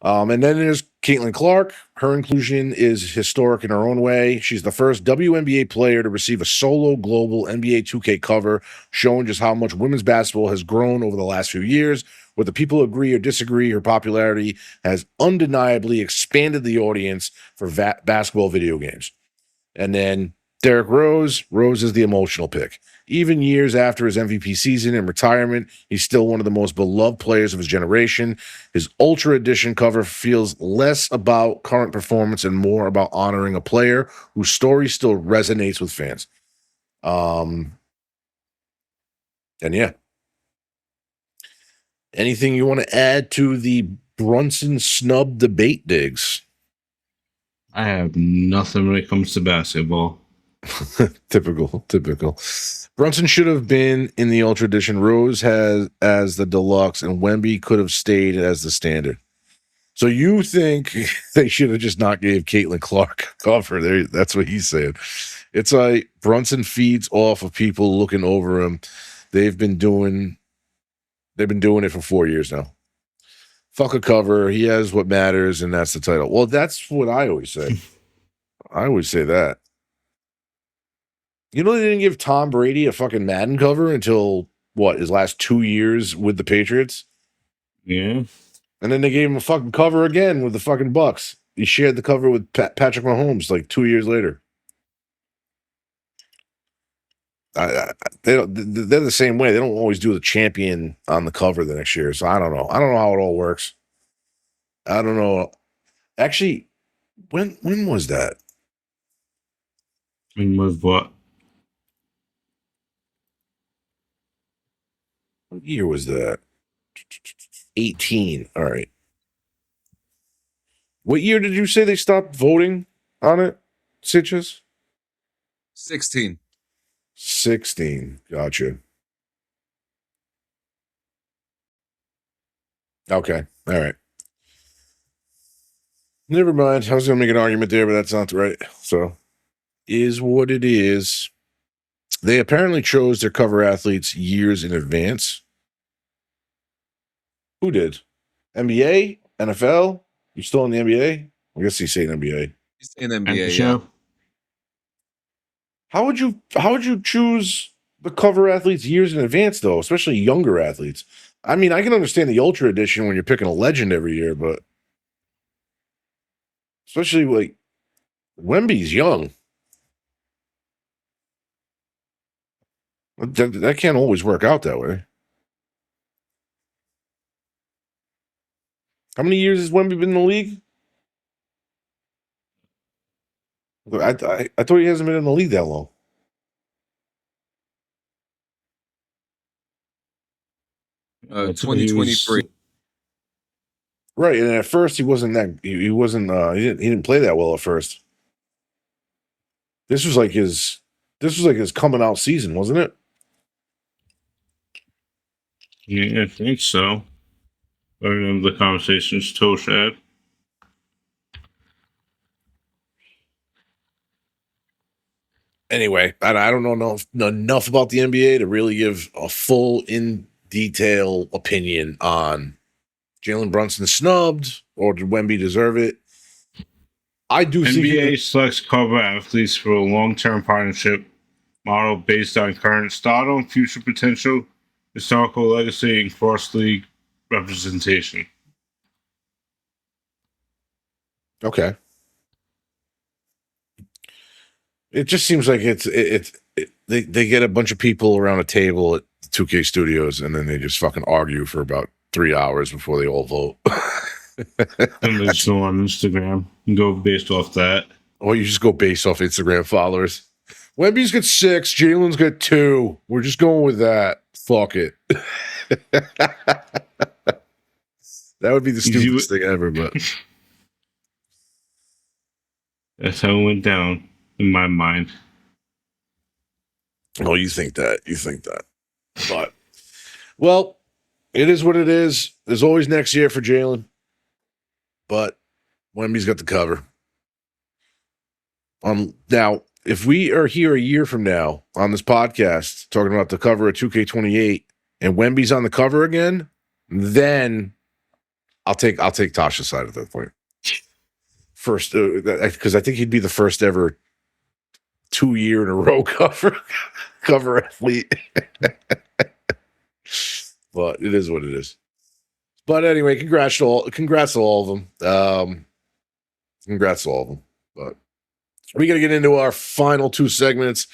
[SPEAKER 3] and then there's Caitlin Clark. Her inclusion is historic in her own way. She's the first WNBA player to receive a solo global NBA 2K cover, showing just how much women's basketball has grown over the last few years. Whether people agree or disagree, her popularity has undeniably expanded the audience for basketball video games. And then Derrick Rose. Rose is the emotional pick. Even years after his MVP season and retirement, he's still one of the most beloved players of his generation. His Ultra Edition cover feels less about current performance and more about honoring a player whose story still resonates with fans. And yeah. Anything you want to add to the Brunson snub debate, Digz?
[SPEAKER 4] I have nothing when it comes to basketball.
[SPEAKER 3] Typical. Brunson should have been in the Ultra Edition. Rose has as the deluxe, and Wemby could have stayed as the standard. So you think they should have just not gave Caitlin Clark a cover? There, that's what he's saying. It's like Brunson feeds off of people looking over him. They've been doing it for 4 years now. Fuck a cover. He has what matters, and that's the title. Well, that's what I always say. I always say that. You know, they didn't give Tom Brady a fucking Madden cover until, what, his last 2 years with the Patriots?
[SPEAKER 4] Yeah.
[SPEAKER 3] And then they gave him a fucking cover again with the fucking Bucks. He shared the cover with Patrick Mahomes like 2 years later. They're the same way. They don't always do the champion on the cover the next year. So I don't know. I don't know how it all works. I don't know. Actually, when was that?
[SPEAKER 4] When was what?
[SPEAKER 3] What year was that? 18. All right. What year did you say they stopped voting on it, Sanchez?
[SPEAKER 5] 16.
[SPEAKER 3] 16. Gotcha. Okay. All right. Never mind. I was going to make an argument there, but that's not right. So, is what it is. They apparently chose their cover athletes years in advance. Who did? NBA? NFL? You still in the NBA? I guess he's saying NBA.
[SPEAKER 5] He's in NBA, yeah.
[SPEAKER 3] How would you choose the cover athletes years in advance, though, especially younger athletes? I mean, I can understand the Ultra Edition when you're picking a legend every year, but especially like Wemby's young. That can't always work out that way. How many years has Wemby been in the league? I thought he hasn't been in the league that long.
[SPEAKER 4] He
[SPEAKER 5] 2023.
[SPEAKER 3] Right, and at first he wasn't that. He wasn't. He didn't play that well at first. This was like his coming out season, wasn't it?
[SPEAKER 4] Yeah, I think so. I remember the conversations Tosh had.
[SPEAKER 3] Anyway, I don't know enough about the NBA to really give a full, in detail opinion on Jalen Brunson snubbed or did Wemby deserve it. I do
[SPEAKER 4] NBA selects cover athletes for a long-term partnership model based on current stardom, future potential, historical legacy, and cross-league representation.
[SPEAKER 3] Okay. It just seems like they get a bunch of people around a table at 2K Studios and then they just fucking argue for about 3 hours before they all vote.
[SPEAKER 4] And they just go on Instagram and go based off that.
[SPEAKER 3] Or you just go based off Instagram followers. Wemby's got 6, Jalen's got 2. We're just going with that. Fuck it. That would be the stupidest thing ever, but
[SPEAKER 4] that's how it went down in my mind.
[SPEAKER 3] Oh, you think that. But, well, it is what it is. There's always next year for Jalen. But Wemby's got the cover. Now, if we are here a year from now on this podcast talking about the cover of 2K28 and Wemby's on the cover again, then I'll take Tasha's side at that point. First, because I think he'd be the first ever 2 year in a row cover athlete. But it is what it is. But anyway, congrats to all of them. Congrats to all of them. But we got to get into our final 2 segments.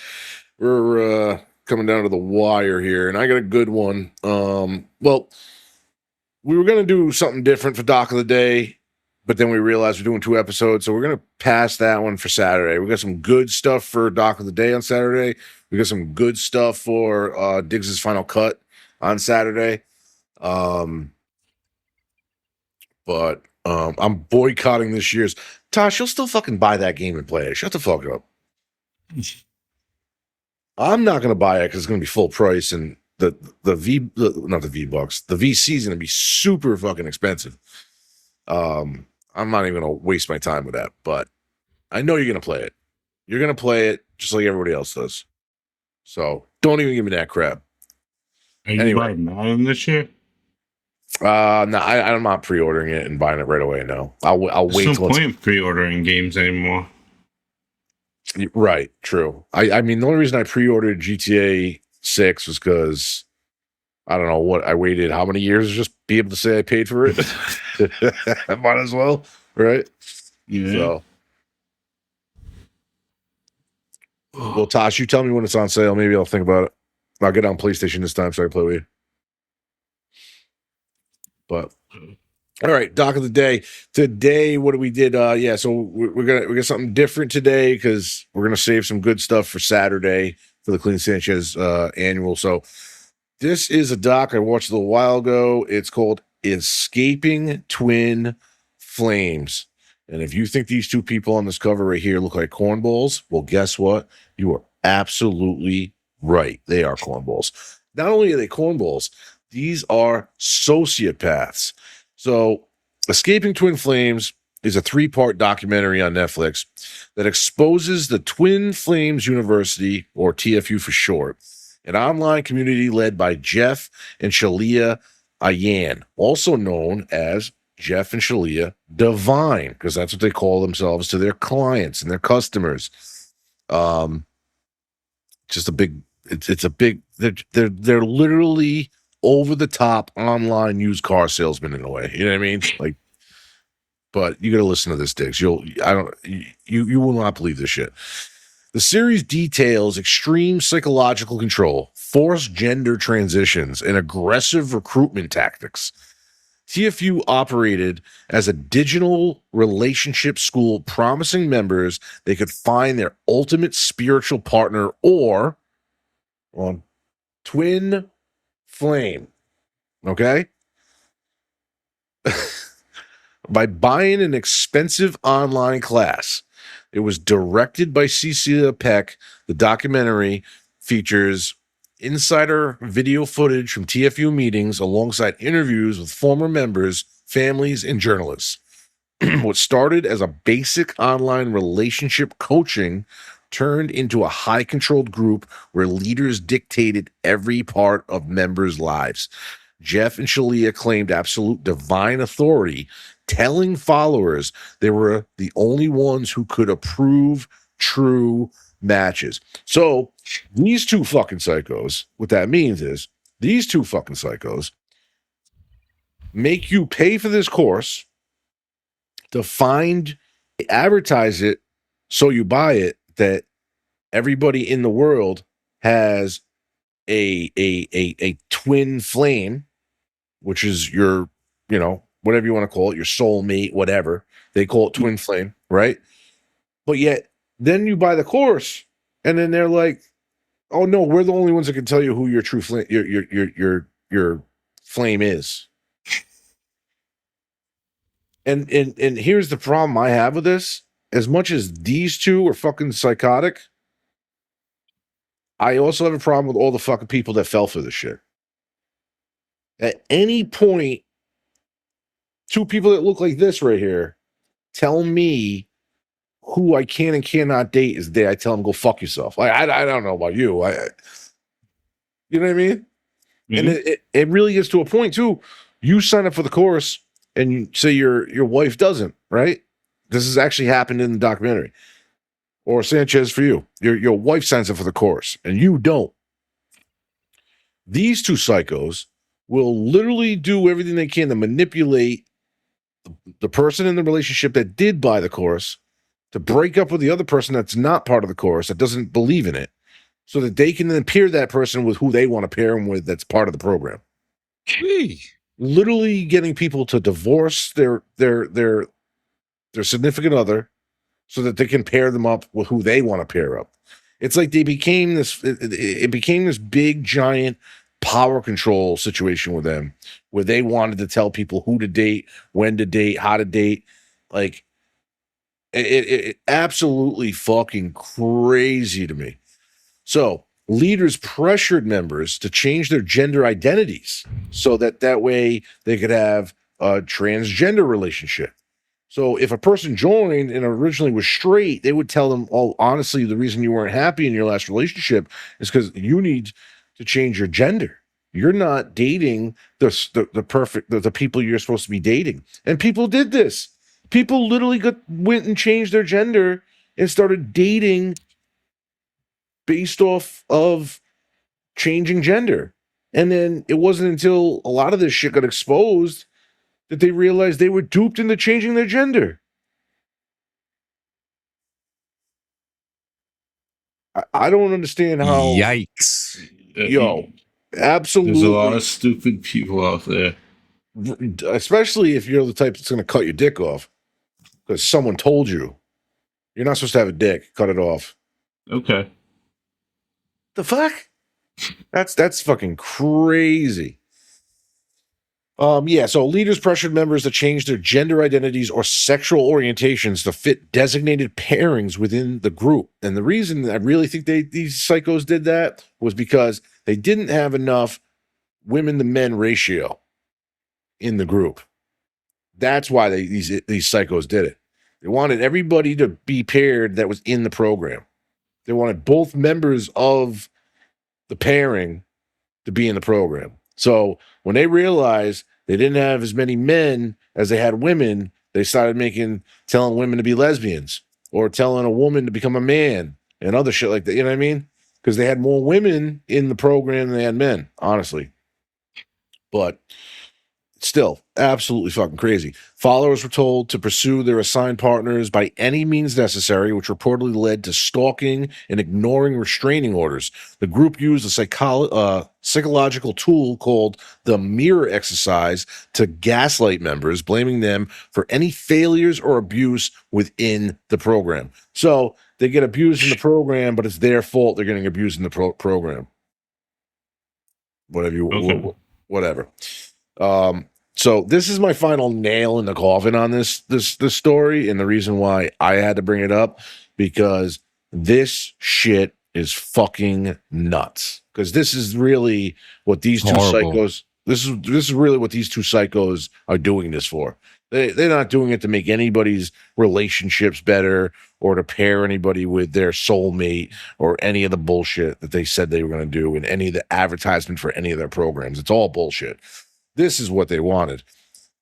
[SPEAKER 3] We're coming down to the wire here, and I got a good one. Well, we were going to do something different for Doc of the Day, but then we realized we're doing 2 episodes, so we're going to pass that one for Saturday. We got some good stuff for Doc of the Day on Saturday. We got some good stuff for Diggs' Final Cut on Saturday. But I'm boycotting this year's. Tosh, you'll still fucking buy that game and play it. Shut the fuck up. I'm not going to buy it because it's going to be full price, and the VC is going to be super fucking expensive. I'm not even going to waste my time with that, but I know you're going to play it. You're going to play it just like everybody else does. So don't even give me that crap.
[SPEAKER 4] Are you buying Madden this year?
[SPEAKER 3] No, I'm not pre-ordering it and buying it right away. No, I'll wait.
[SPEAKER 4] There's no point in pre-ordering games anymore.
[SPEAKER 3] Right, true. I mean, the only reason I pre-ordered GTA 6 was because I don't know what I waited how many years to just be able to say I paid for it. I might as well, right?
[SPEAKER 4] Yeah.
[SPEAKER 3] So, well, Tosh, you tell me when it's on sale. Maybe I'll think about it. I'll get on PlayStation this time so I can play with you. But all right, Doc of the Day. Today, what we did? So we got something different today because we're gonna save some good stuff for Saturday for the Clean Sanchez annual. So this is a doc I watched a little while ago. It's called Escaping Twin Flames. And if you think these 2 people on this cover right here look like cornballs, well, guess what? You are absolutely right. They are cornballs. Not only are they cornballs, these are sociopaths. So, Escaping Twin Flames is a 3-part documentary on Netflix that exposes the Twin Flames University, or TFU for short, an online community led by Jeff and Shalia Ayan, also known as Jeff and Shalia Divine, because that's what they call themselves to their clients and their customers. Just a big, it's a big. They're literally over the top online used car salesman in a way. You know what I mean? Like, but you got to listen to this, Digz. You will not believe this shit. The series details extreme psychological control, forced gender transitions, and aggressive recruitment tactics. TFU operated as a digital relationship school, promising members they could find their ultimate spiritual partner or on twin flame. Okay? By buying an expensive online class. It was directed by Cecilia Peck. The documentary features insider video footage from TFU meetings alongside interviews with former members, families, and journalists. What started as a basic online relationship coaching turned into a high-controlled group where leaders dictated every part of members' lives. Jeff and Shalia claimed absolute divine authority, telling followers they were the only ones who could approve true matches. So these two fucking psychos, what that means is these two fucking psychos make you pay for this course to advertise it so you buy it, that everybody in the world has a twin flame, which is your, whatever you want to call it, your soulmate, whatever. They call it twin flame, right? But yet, then you buy the course, and then they're like, "Oh no, we're the only ones that can tell you who your true flame, your flame is." And here's the problem I have with this. As much as these two are fucking psychotic, I also have a problem with all the fucking people that fell for this shit. At any point, two people that look like this right here tell me who I can and cannot date is there. I tell them, go fuck yourself. I don't know about you. You know what I mean? Mm-hmm. And it really gets to a point too. You sign up for the course and you say your wife doesn't, right? This has actually happened in the documentary. Or Sanchez for you. Your wife signs up for the course and you don't. These two psychos will literally do everything they can to manipulate the person in the relationship that did buy the course to break up with the other person that's not part of the course, that doesn't believe in it, so that they can then pair that person with who they want to pair him with that's part of the program.
[SPEAKER 5] Gee.
[SPEAKER 3] Literally getting people to divorce their significant other so that they can pair them up with who they want to pair up. It's like they became this, it became this big, giant power control situation with them, where they wanted to tell people who to date, when to date, how to date. Like, it absolutely fucking crazy to me. So leaders pressured members to change their gender identities so that way they could have a transgender relationship. So if a person joined and originally was straight, they would tell them, "Oh, honestly, the reason you weren't happy in your last relationship is because you need to change your gender. You're not dating the people you're supposed to be dating." And people did this. People literally went and changed their gender and started dating based off of changing gender. And then it wasn't until a lot of this shit got exposed that they realized they were duped into changing their gender. I don't understand how.
[SPEAKER 5] Yikes.
[SPEAKER 3] Yo, absolutely.
[SPEAKER 4] There's a lot of stupid people out there.
[SPEAKER 3] Especially if you're the type that's going to cut your dick off because someone told you you're not supposed to have a dick. Cut it off.
[SPEAKER 4] Okay.
[SPEAKER 3] The fuck? That's fucking crazy. So leaders pressured members to change their gender identities or sexual orientations to fit designated pairings within the group. And the reason I really think these psychos did that was because they didn't have enough women to men ratio in the group. That's why these psychos did it. They wanted everybody to be paired that was in the program. They wanted both members of the pairing to be in the program. So when they realized they didn't have as many men as they had women, they started telling women to be lesbians or telling a woman to become a man and other shit like that. You know what I mean? Because they had more women in the program than they had men, honestly. But Still, absolutely fucking crazy. Followers were told to pursue their assigned partners by any means necessary, which reportedly led to stalking and ignoring restraining orders. The group used a psychological tool called the mirror exercise to gaslight members, blaming them for any failures or abuse within the program. So they get abused in the program, but it's their fault they're getting abused in the program. Whatever. So this is my final nail in the coffin on this story, and the reason why I had to bring it up, because this shit is fucking nuts. Because this is really what these two psychos. This is really what these two psychos are doing this for. They're not doing it to make anybody's relationships better or to pair anybody with their soulmate or any of the bullshit that they said they were going to do in any of the advertisement for any of their programs. It's all bullshit. This is what they wanted.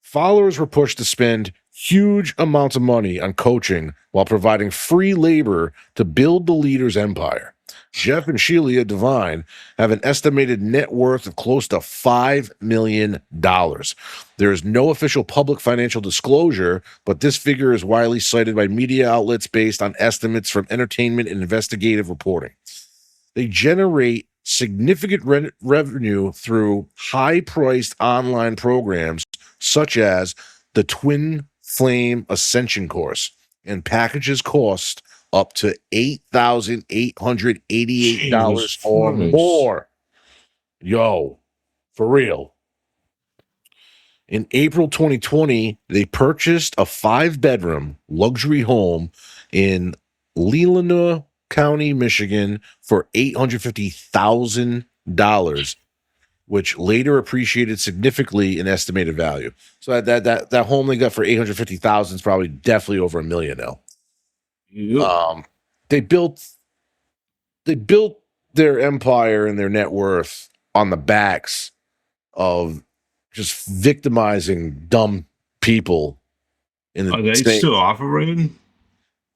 [SPEAKER 3] Followers were pushed to spend huge amounts of money on coaching while providing free labor to build the leader's empire. Jeff and Sheila Devine have an estimated net worth of close to $5 million. There is no official public financial disclosure, but this figure is widely cited by media outlets based on estimates from entertainment and investigative reporting. They generate significant revenue through high-priced online programs such as the Twin Flame Ascension course, and packages cost up to $8,888 or more. Yo, for real. In April 2020, they purchased a 5-bedroom luxury home in Leelanau County, Michigan for $850,000, which later appreciated significantly in estimated value. So that home they got for $850,000 is probably definitely over $1 million now. Yep. They built their empire and their net worth on the backs of just victimizing dumb people in the
[SPEAKER 4] Are they
[SPEAKER 3] state.
[SPEAKER 4] Still operating?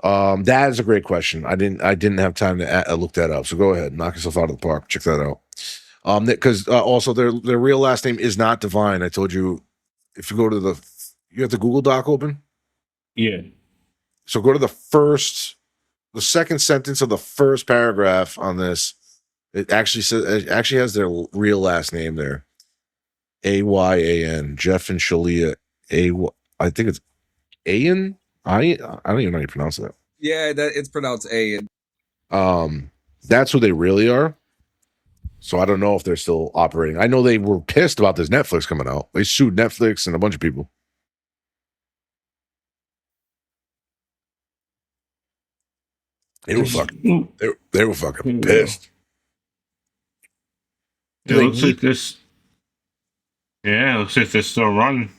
[SPEAKER 3] That is a great question. I didn't have time to look that up. So go ahead, knock yourself out of the park. Check that out. Because also their real last name is not Divine. I told you, if you go to you have the Google Doc open.
[SPEAKER 4] Yeah.
[SPEAKER 3] So go to the second sentence of the first paragraph on this. It actually has their real last name there. Ayan, Jeff and Shalia. I think it's Ayan. I don't even know how you pronounce that.
[SPEAKER 5] Yeah, it's pronounced Ayan.
[SPEAKER 3] That's who they really are. So I don't know if they're still operating. I know they were pissed about this Netflix coming out. They sued Netflix and a bunch of people. They were fucking pissed.
[SPEAKER 4] It looks like this. Yeah, it looks like they're still running.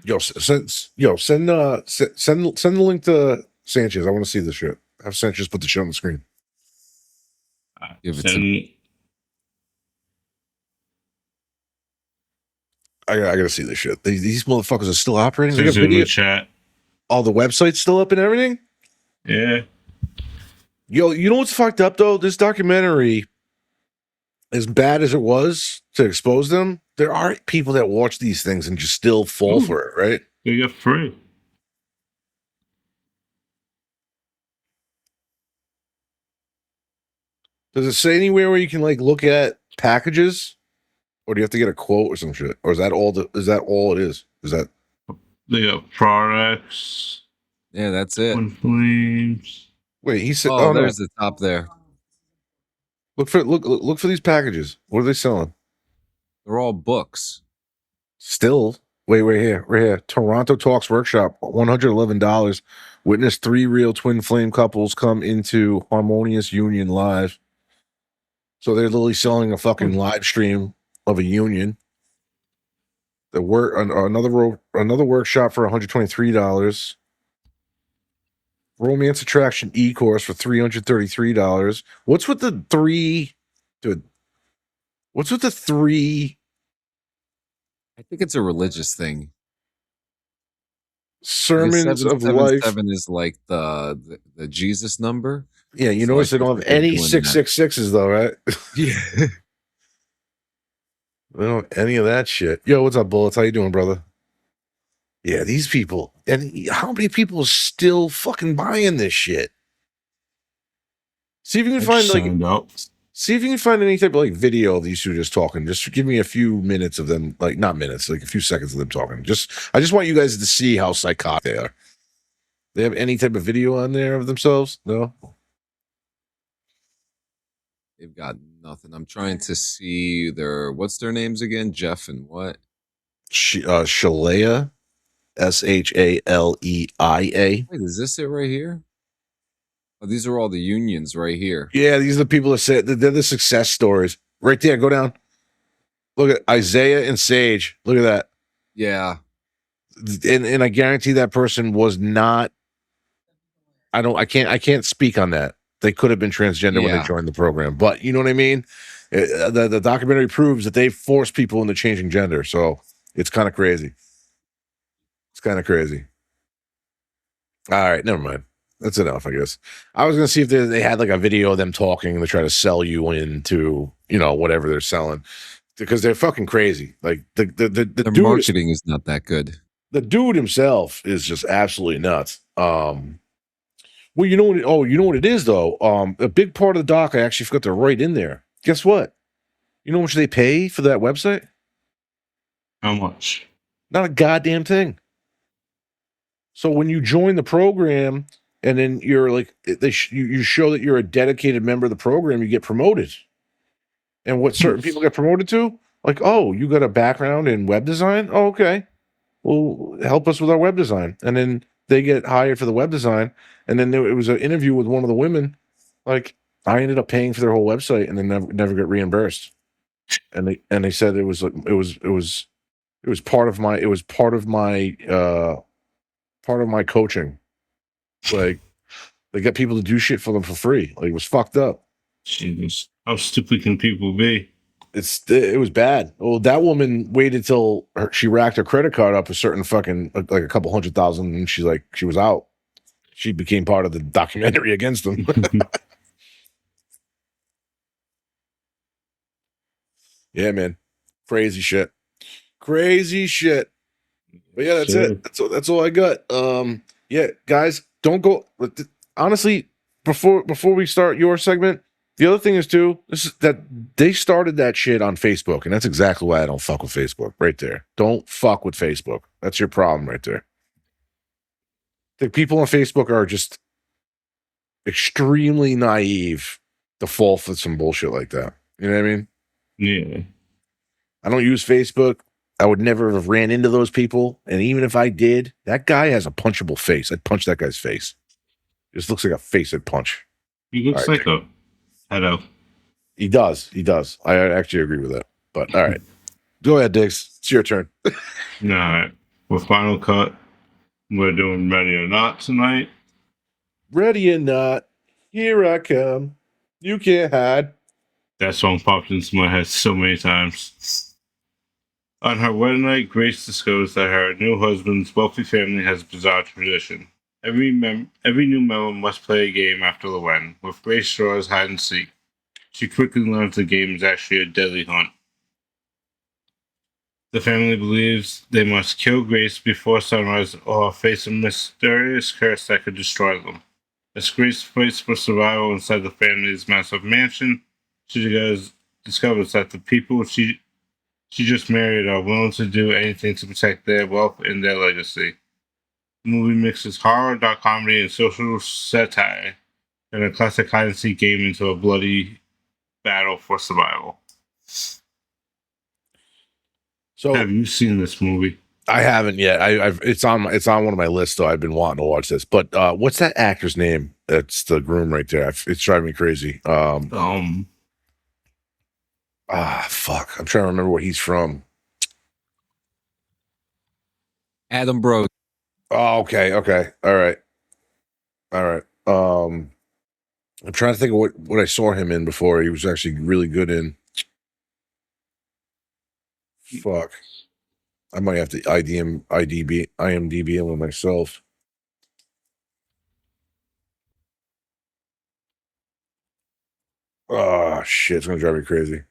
[SPEAKER 3] Send the link to Sanchez. I want to see this shit. Have Sanchez put the shit on the screen.
[SPEAKER 5] Give it to me.
[SPEAKER 3] I gotta see this shit. These motherfuckers are still operating.
[SPEAKER 4] They got video chat.
[SPEAKER 3] All the websites still up and everything.
[SPEAKER 4] Yeah.
[SPEAKER 3] Yo, you know what's fucked up though? This documentary, as bad as it was to expose them, there are people that watch these things and just still fall for it, right?
[SPEAKER 4] They get free.
[SPEAKER 3] Does it say anywhere where you can like look at packages, or do you have to get a quote or some shit, or is that all? Is that all it is? Is that
[SPEAKER 4] they got products?
[SPEAKER 5] Yeah, that's it.
[SPEAKER 4] Flames.
[SPEAKER 3] Wait, he said.
[SPEAKER 5] Oh, there's the top there.
[SPEAKER 3] Look for these packages. What are they selling?
[SPEAKER 5] They're all books.
[SPEAKER 3] Still, wait, right here. Toronto Talks Workshop, $111. Witness 3 real twin flame couples come into harmonious union live. So they're literally selling a fucking live stream of a union. Another workshop for $123. Romance Attraction e-course for $333. What's with the 3? Dude, what's with the 3?
[SPEAKER 5] I think it's a religious thing.
[SPEAKER 3] Sermons of life.
[SPEAKER 5] 7 is like the Jesus number.
[SPEAKER 3] Yeah, you notice they don't have any 666s though, right?
[SPEAKER 5] Yeah.
[SPEAKER 3] I don't any of that shit. Yo, what's up, Bullets? How you doing, brother? Yeah, these people. And how many people are still fucking buying this shit? See if you can
[SPEAKER 4] I
[SPEAKER 3] find
[SPEAKER 4] just signed up.
[SPEAKER 3] see if you can find any type of like video of these two just talking. Just give me a few minutes of them, like not minutes, like a few seconds of them talking. I just want you guys to see how psychotic they are. They have any type of video on there of themselves? No.
[SPEAKER 5] They've got nothing. I'm trying to see what's their names again? Jeff and what?
[SPEAKER 3] Shalea, Shaleia.
[SPEAKER 5] Wait, is this it right here? Oh, these are all the unions right here.
[SPEAKER 3] Yeah, these are the people that say they're the success stories. Right there, go down. Look at Isaiah and Sage. Look at that.
[SPEAKER 5] Yeah.
[SPEAKER 3] And I guarantee that person was not. I can't speak on that. They could have been transgender when they joined the program, but you know what I mean. The documentary proves that they force people into changing gender, so it's kind of crazy. It's kind of crazy. All right, never mind. That's enough, I guess. I was gonna see if they had like a video of them talking and they try to sell you into whatever they're selling, because they're fucking crazy. Like the
[SPEAKER 5] Their
[SPEAKER 3] dude,
[SPEAKER 5] marketing is not that good.
[SPEAKER 3] the dude himself is just absolutely nuts. Well, you know what? You know what it is though. A big part of the doc I actually forgot to write in there. Guess what? You know how much they pay for that website?
[SPEAKER 4] How much?
[SPEAKER 3] Not a goddamn thing. So when you join the program and then you're like, you show that you're a dedicated member of the program, you get promoted. And what certain people get promoted to, like, oh, you got a background in web design? Oh, okay. Well, help us with our web design. And then they get hired for the web design. And then it was an interview with one of the women. Like, I ended up paying for their whole website and then never get reimbursed. And they said it was part of my coaching. Like, they got people to do shit for them for free. Like, it was fucked up.
[SPEAKER 4] Jesus, how stupid can people be?
[SPEAKER 3] It was bad. Well, that woman waited till she racked her credit card up a certain fucking like a couple $100,000, and she was out. She became part of the documentary against them. Yeah, man, crazy shit. But yeah, that's it. That's all I got. Yeah, guys, don't go. Honestly, before we start your segment, the other thing is too, this is that they started that shit on Facebook, and that's exactly why I don't fuck with Facebook. Right there, don't fuck with Facebook. That's your problem, right there. The people on Facebook are just extremely naive to fall for some bullshit like that. You know what I mean?
[SPEAKER 4] Yeah.
[SPEAKER 3] I don't use Facebook. I would never have ran into those people. And even if I did, that guy has a punchable face. I'd punch that guy's face. It just looks like a face I'd punch.
[SPEAKER 4] He looks like a pedo.
[SPEAKER 3] He does. I actually agree with that. But all right. Go ahead, Digz. It's your turn.
[SPEAKER 4] All right. With Final Cut, we're doing Ready or Not tonight.
[SPEAKER 3] Ready or not, here I come. You can't hide.
[SPEAKER 4] That song popped into my head so many times. On her wedding night, Grace discovers that her new husband's wealthy family has a bizarre tradition. Every new member must play a game after the wedding, with Grace draws hide and seek. She quickly learns the game is actually a deadly hunt. The family believes they must kill Grace before sunrise or face a mysterious curse that could destroy them. As Grace fights for survival inside the family's massive mansion, she discovers that the people she just married are willing to do anything to protect their wealth and their legacy. The movie mixes horror, dark comedy, and social satire, and a classic hide and seek game into a bloody battle for survival.
[SPEAKER 3] So,
[SPEAKER 4] have you seen this movie?
[SPEAKER 3] I haven't yet. It's on one of my lists, though. I've been wanting to watch this. But what's that actor's name? That's the groom right there. It's driving me crazy. Fuck. I'm trying to remember what he's from.
[SPEAKER 5] Adam Brody.
[SPEAKER 3] Oh, okay. All right. I'm trying to think of what I saw him in before. He was actually really good in. Fuck. I might have to IMDb him with myself. Oh shit, it's gonna drive me crazy.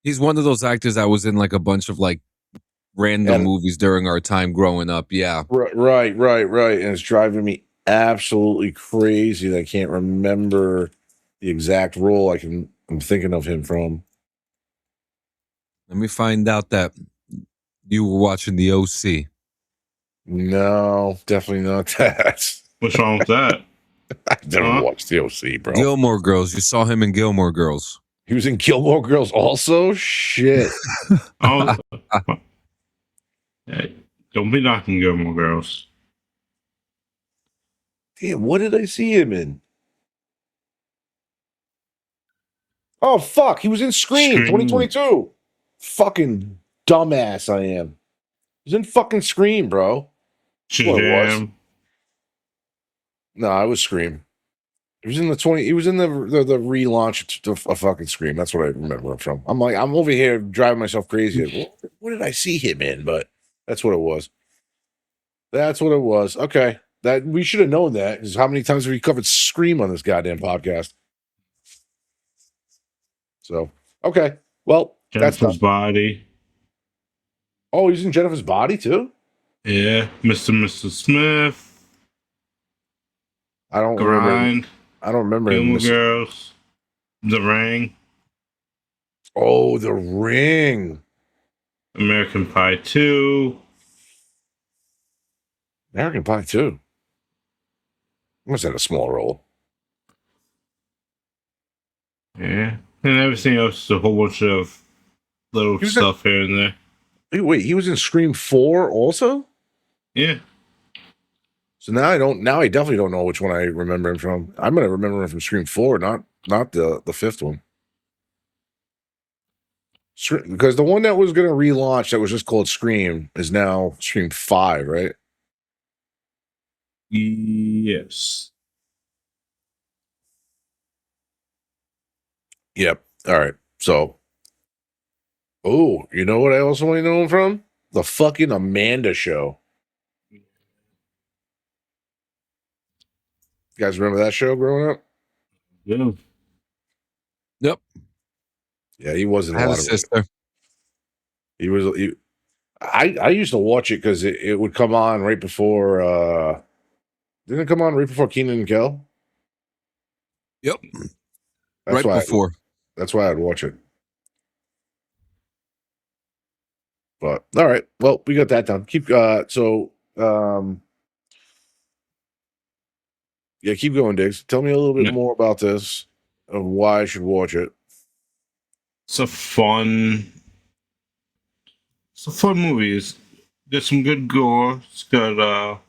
[SPEAKER 5] He's one of those actors that was in like a bunch of like random
[SPEAKER 3] And-
[SPEAKER 5] movies during our time growing up. Yeah.
[SPEAKER 3] Right. And it's driving me absolutely crazy that I can't remember the exact role I'm thinking of him from.
[SPEAKER 5] Let me find out that you were watching the OC.
[SPEAKER 3] No, definitely not that.
[SPEAKER 4] What's wrong with that?
[SPEAKER 3] I never
[SPEAKER 4] Huh?
[SPEAKER 3] watched the OC, bro.
[SPEAKER 5] Gilmore Girls. You saw him in Gilmore Girls.
[SPEAKER 3] He was in Gilmore Girls also? Shit.
[SPEAKER 4] Oh, hey, don't be knocking Gilmore Girls.
[SPEAKER 3] Damn, what did I see him in? Oh, fuck. He was in Scream. 2022. Fucking dumbass I am. He was in fucking Scream, bro. That's what it was.
[SPEAKER 4] Shazam.
[SPEAKER 3] No, I was Scream. He was in the the relaunch of fucking Scream. That's what I remember him from. I'm over here driving myself crazy. What did I see him in? But that's what it was. That's what it was. Okay. That we should have known that, because how many times have we covered Scream on this goddamn podcast? So okay. Well, that's
[SPEAKER 4] Jennifer's
[SPEAKER 3] done.
[SPEAKER 4] Body.
[SPEAKER 3] Oh, he's in Jennifer's Body too?
[SPEAKER 4] Yeah. Mr. and Mrs. Smith.
[SPEAKER 3] I don't remember.
[SPEAKER 4] Grind.
[SPEAKER 3] I don't remember him.
[SPEAKER 4] Gilmore Girls. The Ring.
[SPEAKER 3] Oh, The Ring.
[SPEAKER 4] American Pie 2.
[SPEAKER 3] American Pie 2. Must have had a small role.
[SPEAKER 4] Yeah. And everything else is a whole bunch of little
[SPEAKER 3] He was
[SPEAKER 4] stuff here and there.
[SPEAKER 3] Wait, he was in Scream 4 also?
[SPEAKER 4] Yeah.
[SPEAKER 3] So now I definitely don't know which one I remember him from. I'm gonna remember him from Scream 4, not the fifth one. Because the one that was gonna relaunch that was just called Scream is now Scream 5, right?
[SPEAKER 4] Yes.
[SPEAKER 3] Yep. All right. So, oh, you know what I also want to know him from? The fucking Amanda Show. You guys remember that show growing up?
[SPEAKER 4] Yeah.
[SPEAKER 5] Yep.
[SPEAKER 3] Yeah, he wasn't
[SPEAKER 5] I
[SPEAKER 3] a
[SPEAKER 5] had a
[SPEAKER 3] lot of it.
[SPEAKER 5] sister.
[SPEAKER 3] I used to watch it because it would come on right before. Didn't it come on right before Keenan and Kel?
[SPEAKER 5] Yep.
[SPEAKER 3] That's
[SPEAKER 5] Right before.
[SPEAKER 3] That's why I'd watch it. But all right, well, we got that done. Keep keep going, Diggs. Tell me a little bit
[SPEAKER 4] Yeah.
[SPEAKER 3] more about this, of why I should watch it.
[SPEAKER 4] It's a fun movie. It's got some good gore. It's got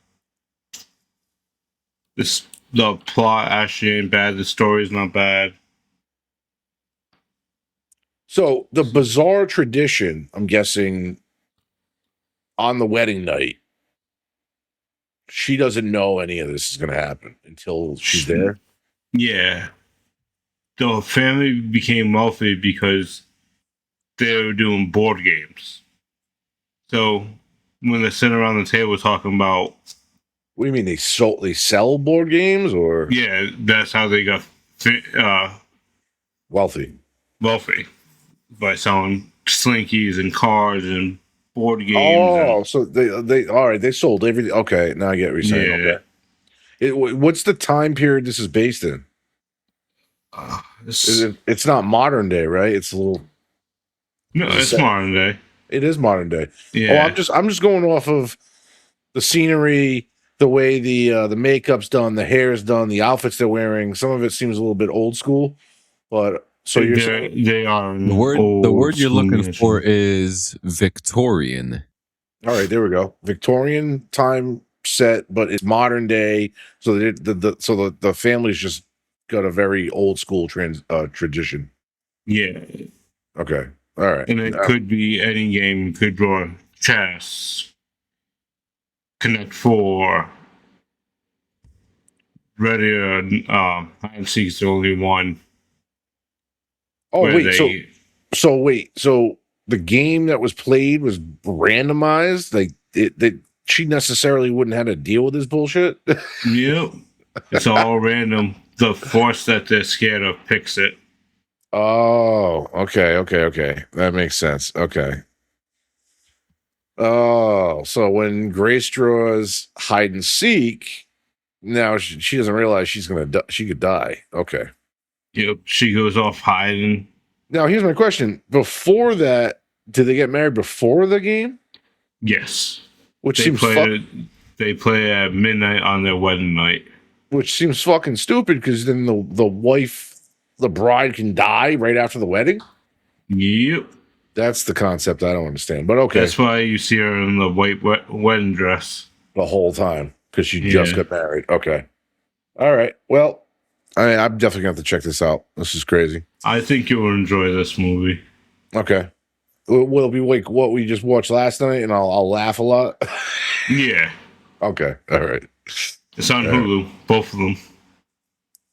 [SPEAKER 4] the plot actually ain't bad. The story's not bad.
[SPEAKER 3] So the bizarre tradition, I'm guessing, on the wedding night, she doesn't know any of this is going to happen until she's there.
[SPEAKER 4] Yeah. The family became wealthy because they were doing board games. So when they're sitting around the table talking about,
[SPEAKER 3] What do you mean they sell board games, or
[SPEAKER 4] yeah, that's how they got
[SPEAKER 3] wealthy?
[SPEAKER 4] wealthy, by selling slinkies and cards and board games.
[SPEAKER 3] Oh, so they all right. They sold everything. Okay, now I get what you're saying.
[SPEAKER 4] Yeah.
[SPEAKER 3] Okay. What's the time period this is based in? It's not modern day, right? It's a little.
[SPEAKER 4] No, it's modern day.
[SPEAKER 3] It is modern day.
[SPEAKER 4] Yeah.
[SPEAKER 3] Oh, I'm just going off of the scenery, the way the makeup's done, the hair's done, the outfits they're wearing. Some of it seems a little bit old school, but so you're saying
[SPEAKER 4] they are
[SPEAKER 5] The word you're looking for is Victorian.
[SPEAKER 3] all right, there we go. Victorian time set, but it's modern day. So the family's just got a very old school tradition.
[SPEAKER 4] Yeah.
[SPEAKER 3] Okay. All right.
[SPEAKER 4] And it could be any game. You could draw chess, Connect Four, Ready hide and seek's the only one.
[SPEAKER 3] Oh
[SPEAKER 4] where
[SPEAKER 3] wait, so the game that was played was randomized. Like she necessarily wouldn't have to deal with this bullshit.
[SPEAKER 4] Yep. It's all random. The force that they're scared of picks it.
[SPEAKER 3] Oh, okay. That makes sense. Okay. Oh, so when Grace draws hide and seek, now she doesn't realize she's gonna she could die. Okay.
[SPEAKER 4] Yep, she goes off hiding.
[SPEAKER 3] Now here's my question: before that, did they get married before the game?
[SPEAKER 4] Yes,
[SPEAKER 3] Which
[SPEAKER 4] they
[SPEAKER 3] seems
[SPEAKER 4] they play at midnight on their wedding night.
[SPEAKER 3] which seems fucking stupid because then the wife, the bride, can die right after the wedding.
[SPEAKER 4] Yep,
[SPEAKER 3] That's the concept I don't understand. But okay,
[SPEAKER 4] that's why you see her in the white wedding dress
[SPEAKER 3] the whole time because she just got married. Okay, all right. Well, I'm definitely gonna have to check this out. This is crazy.
[SPEAKER 4] I think you will enjoy this movie.
[SPEAKER 3] Okay. Will it be like what we just watched last night, and I'll laugh a lot?
[SPEAKER 4] Yeah,
[SPEAKER 3] Okay. All right.
[SPEAKER 4] it's on Hulu, both of them.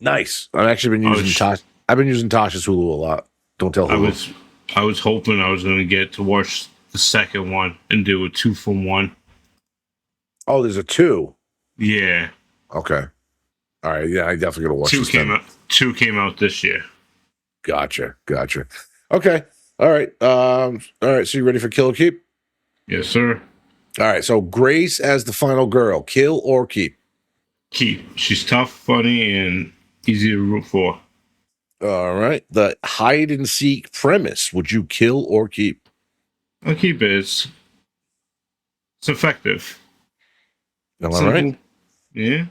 [SPEAKER 3] Nice. I've actually been using Tosh. I've been using Tosh's Hulu a lot. Don't tell Hulu.
[SPEAKER 4] I was hoping I was going to get to watch the second one and do a 2-for-1.
[SPEAKER 3] Oh, there's a 2.
[SPEAKER 4] Yeah.
[SPEAKER 3] Okay. All right. Yeah, I definitely gotta watch this.
[SPEAKER 4] Two came out this year.
[SPEAKER 3] Gotcha. Okay. All right. All right. So you ready for Kill or Keep?
[SPEAKER 4] Yes, sir.
[SPEAKER 3] All right. So Grace as the final girl, kill or keep?
[SPEAKER 4] Keep. She's tough, funny, and easy to root for.
[SPEAKER 3] All right. The hide and seek premise, would you kill or keep?
[SPEAKER 4] I'll keep it. It's effective.
[SPEAKER 3] All right.
[SPEAKER 4] Yeah.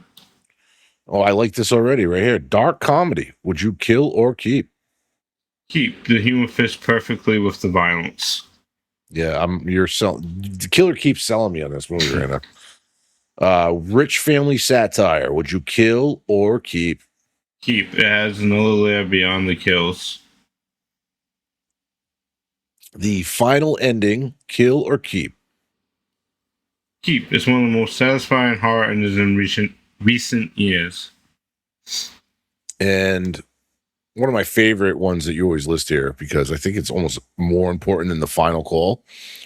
[SPEAKER 3] Oh, I like this already right here. Dark comedy, would you kill or keep?
[SPEAKER 4] Keep. The humor fits perfectly with the violence.
[SPEAKER 3] Yeah, you're selling. The killer keeps selling me on this movie right now. Rich family satire, would you kill or keep?
[SPEAKER 4] Keep. It has another layer beyond the kills.
[SPEAKER 3] The final ending, kill or keep?
[SPEAKER 4] Keep. It's one of the most satisfying horror endings in recent years.
[SPEAKER 3] And one of my favorite ones that you always list here, because I think it's almost more important than the final call,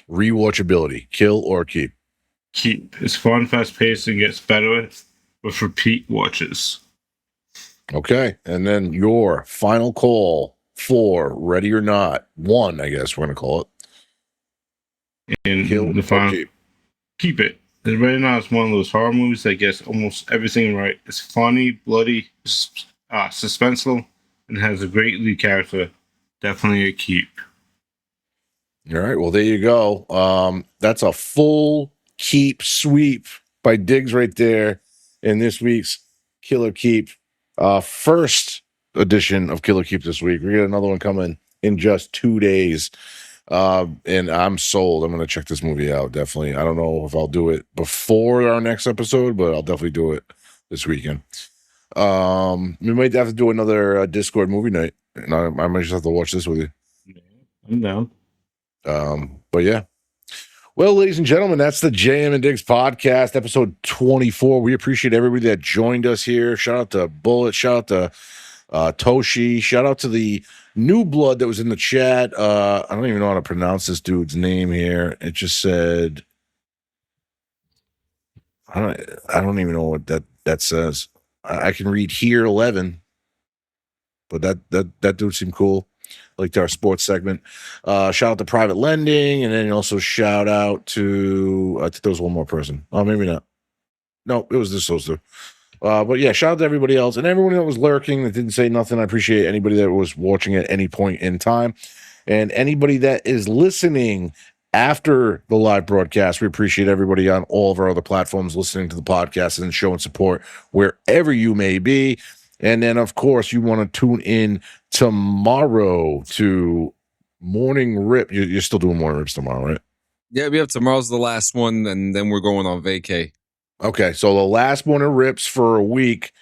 [SPEAKER 3] rewatchability, kill or keep?
[SPEAKER 4] Keep. It's fun, fast paced, and gets better with repeat watches.
[SPEAKER 3] Okay. And then your final call for Ready or Not, 1, I guess we're going to call it.
[SPEAKER 4] And
[SPEAKER 3] Kill
[SPEAKER 4] the final,
[SPEAKER 3] or
[SPEAKER 4] keep it. The Ready or Not is one of those horror movies that gets almost everything right. It's funny, bloody, suspenseful, and has a great lead character. Definitely a keep.
[SPEAKER 3] All right. Well, there you go. That's a full keep sweep by Digz right there in this week's Killer Keep. First edition of Killer Keep this week. We got another one coming in just 2 days. And I'm sold. I'm going to check this movie out. Definitely. I don't know if I'll do it before our next episode, but I'll definitely do it this weekend. We might have to do another Discord movie night, and I might just have to watch this with you.
[SPEAKER 4] I'm down.
[SPEAKER 3] But yeah. Well, ladies and gentlemen, that's the JM and Digz podcast, episode 24. We appreciate everybody that joined us here. Shout out to Bullet. Shout out to Toshi. Shout out to the new blood that was in the chat. I don't even know how to pronounce this dude's name here. It just said, I don't even know what that says. I can read here 11, but that dude seemed cool. Like our sports segment. Shout out to Private Lending, and then also shout out to, I think there was one more person. Oh, maybe not. No, it was this hoster. But yeah, shout out to everybody else and everyone that was lurking that didn't say nothing. I appreciate anybody that was watching at any point in time, and anybody that is listening after the live broadcast. We appreciate everybody on all of our other platforms listening to the podcast and showing support wherever you may be. And then, of course, you want to tune in tomorrow to Morning Rip. You're still doing Morning Rips tomorrow, right?
[SPEAKER 5] Yeah, we have tomorrow's the last one, and then we're going on vacay.
[SPEAKER 3] Okay, so the last Morning Rips for a week.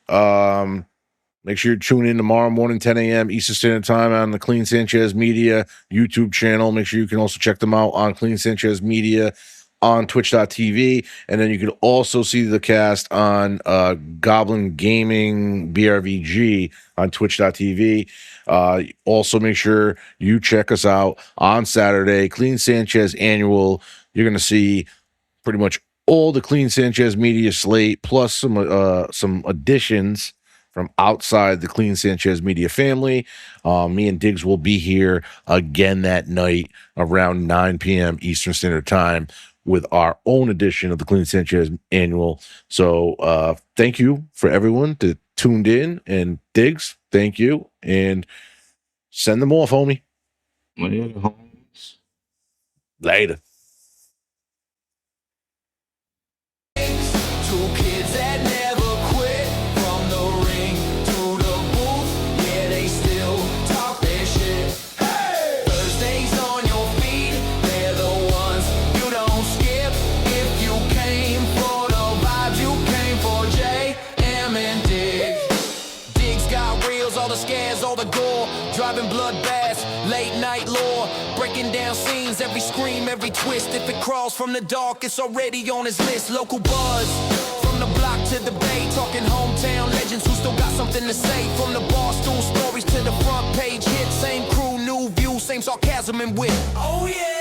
[SPEAKER 3] Make sure you tune in tomorrow morning, 10 a.m. Eastern Standard Time on the Clean Sanchez Media YouTube channel. Make sure you can also check them out on Clean Sanchez Media on twitch.tv. And then you can also see the cast on Goblin Gaming BRVG on twitch.tv. Also, make sure you check us out on Saturday, Clean Sanchez Annual. You're going to see pretty much all the Clean Sanchez Media slate, plus some additions from outside the Clean Sanchez Media family. Me and Digz will be here again that night around 9 p.m. Eastern Standard Time with our own edition of the Clean Sanchez Annual. So thank you for everyone that tuned in. And Digz, thank you. And send them off, homie.
[SPEAKER 4] Later, homies.
[SPEAKER 3] Later.
[SPEAKER 2] Two kids that never quit. From the ring to the booth, yeah, they still talk their shit. Hey! Thursdays on your feed, they're the ones you don't skip. If you came for the vibes, you came for JM and Digz. Digz got reels, all the scares, all the gore. Driving bloodbaths, late night lore. Breaking down scenes, every scream, every twist. If it crawls from the dark, it's already on his list. Local buzz, from the block to the bay. Talking hometown legends who still got something to say. From the bar stool stories to the front page hit. Same crew, new view, same sarcasm and wit. Oh yeah!